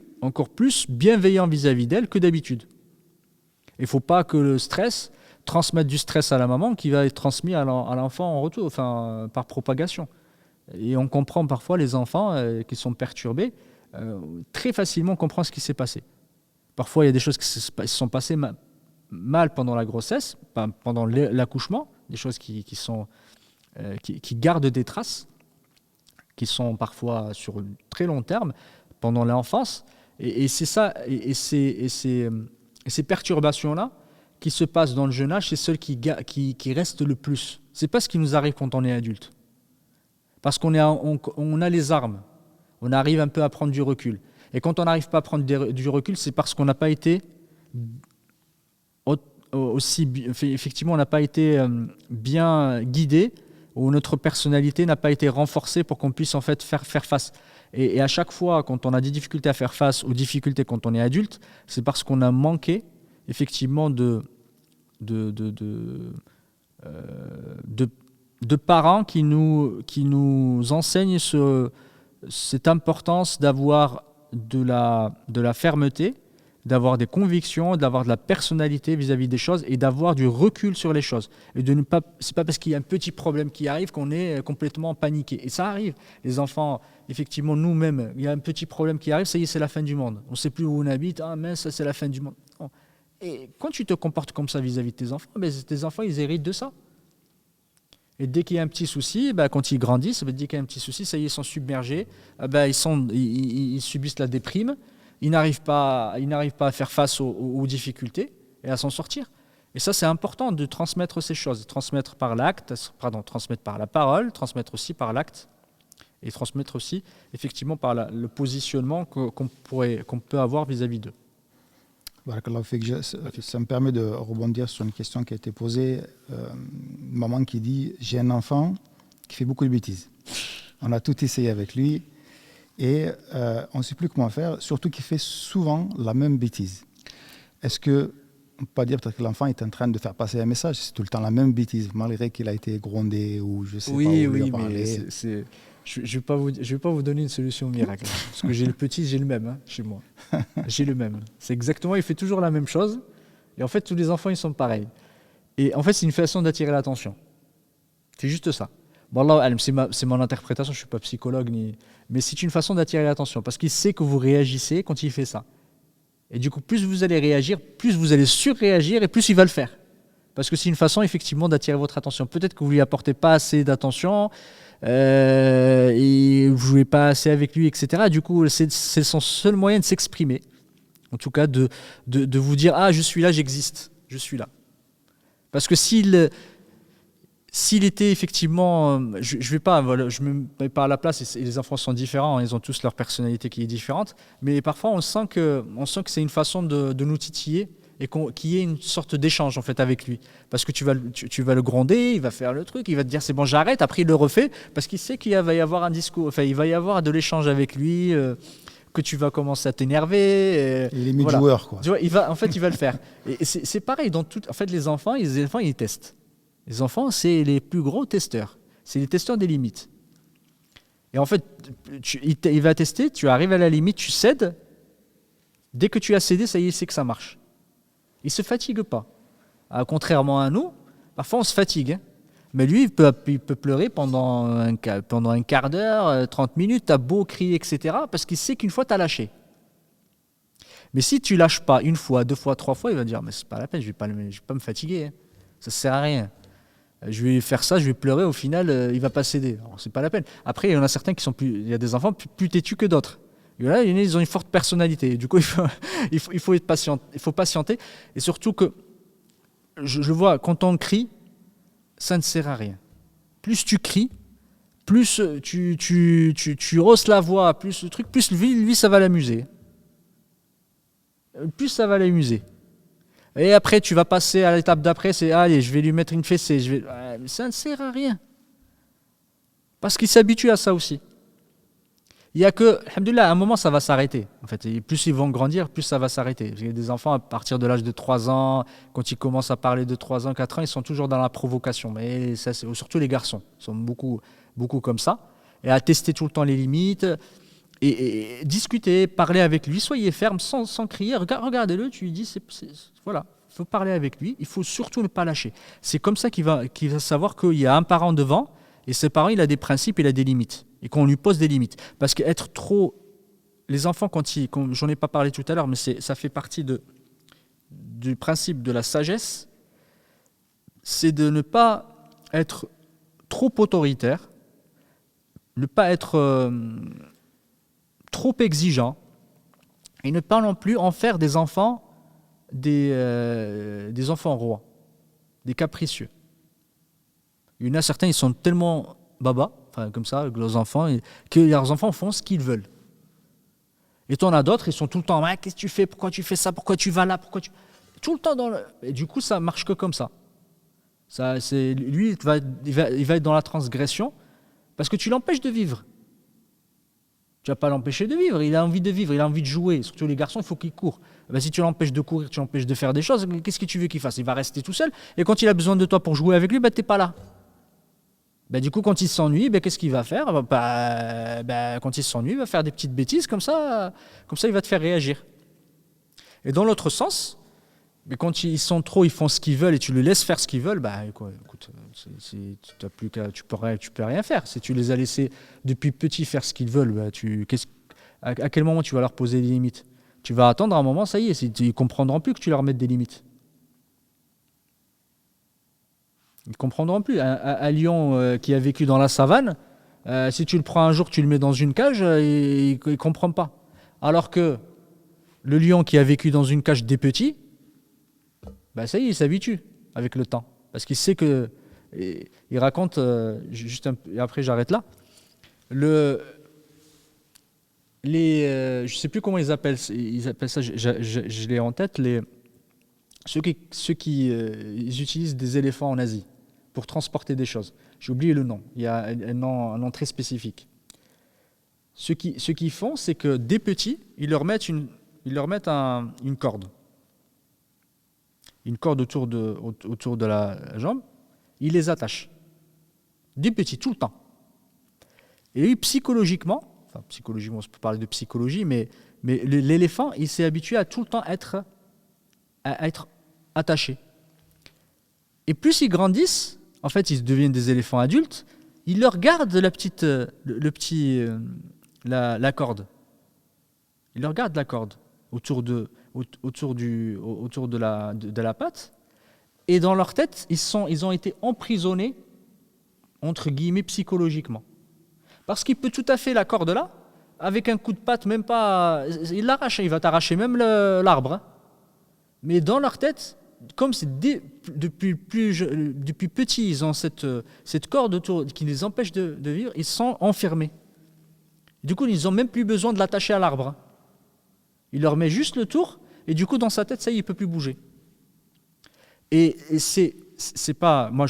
bienveillant vis-à-vis d'elle que d'habitude. Il ne faut pas que le stress transmette du stress à la maman qui va être transmis à l'enfant en retour, par propagation. Et on comprend parfois les enfants qui sont perturbés, très facilement on comprend ce qui s'est passé. Parfois, il y a des choses qui se sont passées mal pendant la grossesse, pendant l'accouchement, des choses qui gardent des traces, qui sont parfois sur très long terme, pendant l'enfance. Et c'est ça, et ces perturbations-là qui se passent dans le jeune âge, c'est celles qui restent le plus. Ce n'est pas ce qui nous arrive quand on est adulte. Parce qu'on a les armes, on arrive un peu à prendre du recul. Et quand on n'arrive pas à prendre du recul, c'est parce qu'on n'a pas été effectivement, on n'a pas été bien guidé, ou notre personnalité n'a pas été renforcée pour qu'on puisse en fait faire face. Et à chaque fois, quand on a des difficultés à faire face aux difficultés quand on est adulte, c'est parce qu'on a manqué effectivement de parents qui nous enseignent cette importance d'avoir de la fermeté, d'avoir des convictions, d'avoir de la personnalité vis-à-vis des choses et d'avoir du recul sur les choses. Et c'est pas parce qu'il y a un petit problème qui arrive qu'on est complètement paniqué. Et ça arrive. Les enfants, effectivement, nous-mêmes, il y a un petit problème qui arrive, ça y est, c'est la fin du monde. On ne sait plus où on habite, mais ça c'est la fin du monde. Non. Et quand tu te comportes comme ça vis-à-vis de tes enfants, tes enfants, ils héritent de ça. Et dès qu'il y a un petit souci, quand ils grandissent, dès qu'il y a un petit souci, ça y est, ils sont submergés, ils subissent la déprime, ils n'arrivent pas à faire face aux difficultés et à s'en sortir. Et ça, c'est important de transmettre ces choses, transmettre par la parole, transmettre aussi par l'acte, et transmettre aussi effectivement par le positionnement qu'on peut avoir vis-à-vis d'eux. Ça me permet de rebondir sur une question qui a été posée. Une maman qui dit « J'ai un enfant qui fait beaucoup de bêtises. On a tout essayé avec lui et on ne sait plus comment faire, surtout qu'il fait souvent la même bêtise. » Est-ce qu'on ne peut pas dire peut-être que l'enfant est en train de faire passer un message? C'est tout le temps la même bêtise, malgré qu'il a été grondé ou je ne sais pas où lui a parlé. Je ne vais pas vous donner une solution miracle. Parce que j'ai le petit, j'ai le même chez moi. J'ai le même. C'est exactement, il fait toujours la même chose. Et en fait, tous les enfants, ils sont pareils. Et en fait, c'est une façon d'attirer l'attention. C'est juste ça. Bon, Allah, c'est mon interprétation, je ne suis pas psychologue, mais c'est une façon d'attirer l'attention. Parce qu'il sait que vous réagissez quand il fait ça. Et du coup, plus vous allez réagir, plus vous allez surréagir et plus il va le faire. Parce que c'est une façon, effectivement, d'attirer votre attention. Peut-être que vous ne lui apportez pas assez d'attention, et vous ne jouez pas assez avec lui, etc. Du coup, c'est son seul moyen de s'exprimer. En tout cas, de vous dire « Ah, je suis là, j'existe, je suis là ». Parce que s'il était effectivement... je me mets pas à la place, et les enfants sont différents, ils ont tous leur personnalité qui est différente, mais parfois on sent que c'est une façon de nous titiller, et qu'il y ait une sorte d'échange en fait avec lui. Parce que tu vas le gronder, il va faire le truc, il va te dire c'est bon j'arrête, après il le refait, parce qu'il sait qu'il va y avoir un discours, enfin il va y avoir de l'échange avec lui, que tu vas commencer à t'énerver. Il est mid-joueur quoi. Tu vois, il va le faire. Et c'est pareil, en fait les enfants ils testent. Les enfants c'est les plus gros testeurs, c'est les testeurs des limites. Et en fait, il va tester, tu arrives à la limite, tu cèdes, dès que tu as cédé, ça y est, c'est que ça marche. Il ne se fatigue pas. Contrairement à nous, parfois on se fatigue. Mais lui, il peut pleurer pendant un quart d'heure, 30 minutes, tu as beau crier, etc. Parce qu'il sait qu'une fois, tu as lâché. Mais si tu ne lâches pas une fois, deux fois, trois fois, il va dire « mais c'est pas la peine, je ne vais pas me fatiguer. Ça ne sert à rien. Je vais faire ça, je vais pleurer, au final, il va pas céder. Alors, c'est pas la peine. Après, il y en a certains qui sont il y a des enfants plus têtus que d'autres. Et là, ils ont une forte personnalité. Du coup, il faut être patient, il faut patienter. Et surtout que, je vois, quand on crie, ça ne sert à rien. Plus tu cries, plus tu hausses la voix, plus le truc, plus lui, ça va l'amuser. Plus ça va l'amuser. Et après, tu vas passer à l'étape d'après, c'est allez, je vais lui mettre une fessée. Ça ne sert à rien. Parce qu'il s'habitue à ça aussi. Il y a que, alhamdoulilah, à un moment, ça va s'arrêter. En fait, et plus ils vont grandir, plus ça va s'arrêter. Il y a des enfants, à partir de l'âge de 3 ans, quand ils commencent à parler de 3 ans, 4 ans, ils sont toujours dans la provocation. Mais ça, surtout les garçons, ils sont beaucoup comme ça. Et à tester tout le temps les limites, et discuter, parler avec lui, soyez ferme, sans crier. Regardez-le, tu lui dis, voilà, il faut parler avec lui, il faut surtout ne pas lâcher. C'est comme ça qu'il va savoir qu'il y a un parent devant, et ce parent, il a des principes, il a des limites. Et qu'on lui pose des limites. Parce qu'être trop... Les enfants, j'en ai pas parlé tout à l'heure, mais ça fait partie du principe de la sagesse, c'est de ne pas être trop autoritaire, ne pas être trop exigeant, et ne pas non plus en faire des enfants des enfants rois, des capricieux. Il y en a certains, ils sont tellement baba, enfin comme ça, avec leurs enfants, que leurs enfants font ce qu'ils veulent. Et tu en as d'autres, ils sont tout le temps, qu'est-ce que tu fais, pourquoi tu fais ça, pourquoi tu vas là, tout le temps Et du coup, ça marche que comme ça. Lui, il va être dans la transgression parce que tu l'empêches de vivre. Tu vas pas l'empêcher de vivre, il a envie de vivre, il a envie de jouer. Surtout les garçons, il faut qu'ils courent. Si tu l'empêches de courir, tu l'empêches de faire des choses, qu'est-ce que tu veux qu'il fasse? Il va rester tout seul. Et quand il a besoin de toi pour jouer avec lui, tu n'es pas là. Du coup, quand il s'ennuie, qu'est-ce qu'il va faire? Quand il s'ennuie, il va faire des petites bêtises, comme ça, il va te faire réagir. Et dans l'autre sens, quand ils sont trop, ils font ce qu'ils veulent et tu les laisses faire ce qu'ils veulent, écoute, tu peux rien faire. Si tu les as laissés depuis petits faire ce qu'ils veulent, à quel moment tu vas leur poser des limites? Tu vas attendre un moment, ça y est, ils ne comprendront plus que tu leur mettes des limites. Ils ne comprendront plus. Un lion qui a vécu dans la savane, si tu le prends un jour, tu le mets dans une cage, il ne comprend pas. Alors que le lion qui a vécu dans une cage des petits, ça y est, il s'habitue avec le temps. Parce qu'il sait que... Il raconte, et après j'arrête là, je ne sais plus comment ils appellent ça, je l'ai en tête, ceux qui ils utilisent des éléphants en Asie pour transporter des choses. J'ai oublié le nom, il y a un nom très spécifique. Ce qu'ils font, c'est que des petits, ils leur mettent une corde. Une corde autour de la jambe, ils les attachent. Des petits, tout le temps. Et psychologiquement, on peut parler de psychologie, mais l'éléphant, il s'est habitué à tout le temps être attachés. Et plus ils grandissent, en fait, ils deviennent des éléphants adultes, ils leur gardent la corde. Ils leur gardent la corde autour de la patte. Et dans leur tête, ils ont été emprisonnés, entre guillemets, psychologiquement. Parce qu'il peut tout à fait la corde là, avec un coup de patte, même pas... Il l'arrache, il va t'arracher même l'arbre. Mais dans leur tête, comme c'est depuis petit, ils ont cette corde autour qui les empêche de vivre, ils sont enfermés. Du coup, ils n'ont même plus besoin de l'attacher à l'arbre. Il leur met juste le tour, et du coup, dans sa tête, ça y est, il ne peut plus bouger. Et c'est pas... Moi,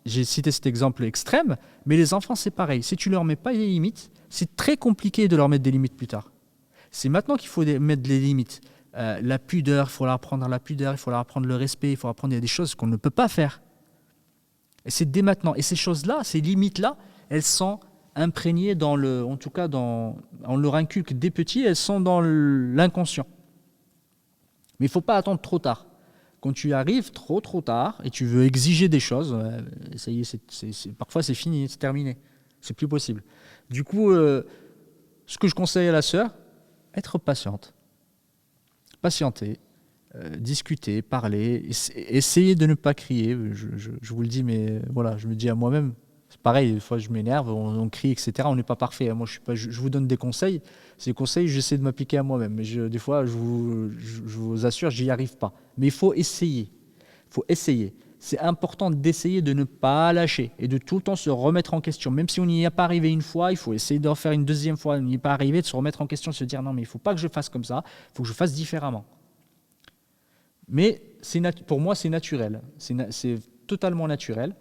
j'ai cité cet exemple extrême, mais les enfants, c'est pareil. Si tu ne leur mets pas les limites, c'est très compliqué de leur mettre des limites plus tard. C'est maintenant qu'il faut mettre des limites. La pudeur, il faut leur apprendre la pudeur, il faut leur apprendre le respect, il faut apprendre des choses qu'on ne peut pas faire. Et c'est dès maintenant. Et ces choses-là, ces limites-là, elles sont imprégnées on leur inculque dès petit, elles sont dans l'inconscient. Mais il ne faut pas attendre trop tard. Quand tu arrives trop tard et tu veux exiger des choses, ça y est, parfois c'est fini, c'est terminé. C'est plus possible. Du coup, ce que je conseille à la sœur, être patiente. Patienter. discuter, parler, essayer de ne pas crier. Je vous le dis, mais voilà, je me dis à moi-même, c'est pareil, des fois je m'énerve, on crie, etc. On n'est pas parfait. Moi, je vous donne des conseils. Ces conseils, j'essaie de m'appliquer à moi-même. Mais des fois, je vous assure, j'y arrive pas. Mais il faut essayer. Il faut essayer. C'est important d'essayer de ne pas lâcher et de tout le temps se remettre en question. Même si on n'y est pas arrivé une fois, il faut essayer d'en faire une deuxième fois. On n'y est pas arrivé, de se remettre en question, de se dire non, mais il ne faut pas que je fasse comme ça, il faut que je fasse différemment. Mais pour moi, c'est naturel. C'est totalement naturel.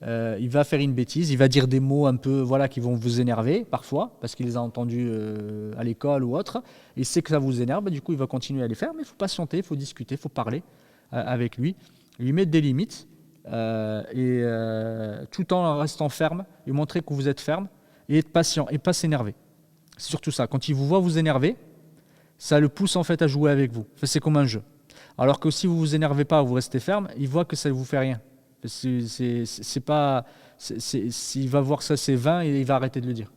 Il va faire une bêtise, il va dire des mots un peu voilà, qui vont vous énerver parfois, parce qu'il les a entendus à l'école ou autre. Il sait que ça vous énerve, du coup, il va continuer à les faire, mais il faut patienter, il faut discuter, il faut parler avec lui, lui mettre des limites, tout en restant ferme, lui montrer que vous êtes ferme, et être patient, et pas s'énerver. C'est surtout ça. Quand il vous voit vous énerver, ça le pousse en fait à jouer avec vous. Enfin, c'est comme un jeu. Alors que si vous vous énervez pas, vous restez ferme, il voit que ça ne vous fait rien. C'est pas, s'il va voir ça c'est vain et il va arrêter de le dire.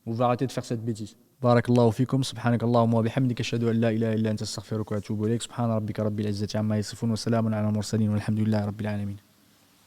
Ou va arrêter de faire cette bêtise. بارك الله فيكم سبحانك اللهم وبحمدك أشهد أن لا إله إلا أنت أستغفرك وأتوب إليك سبحان ربك رب العزة عما يصفون وسلام على المرسلين والحمد لله رب العالمين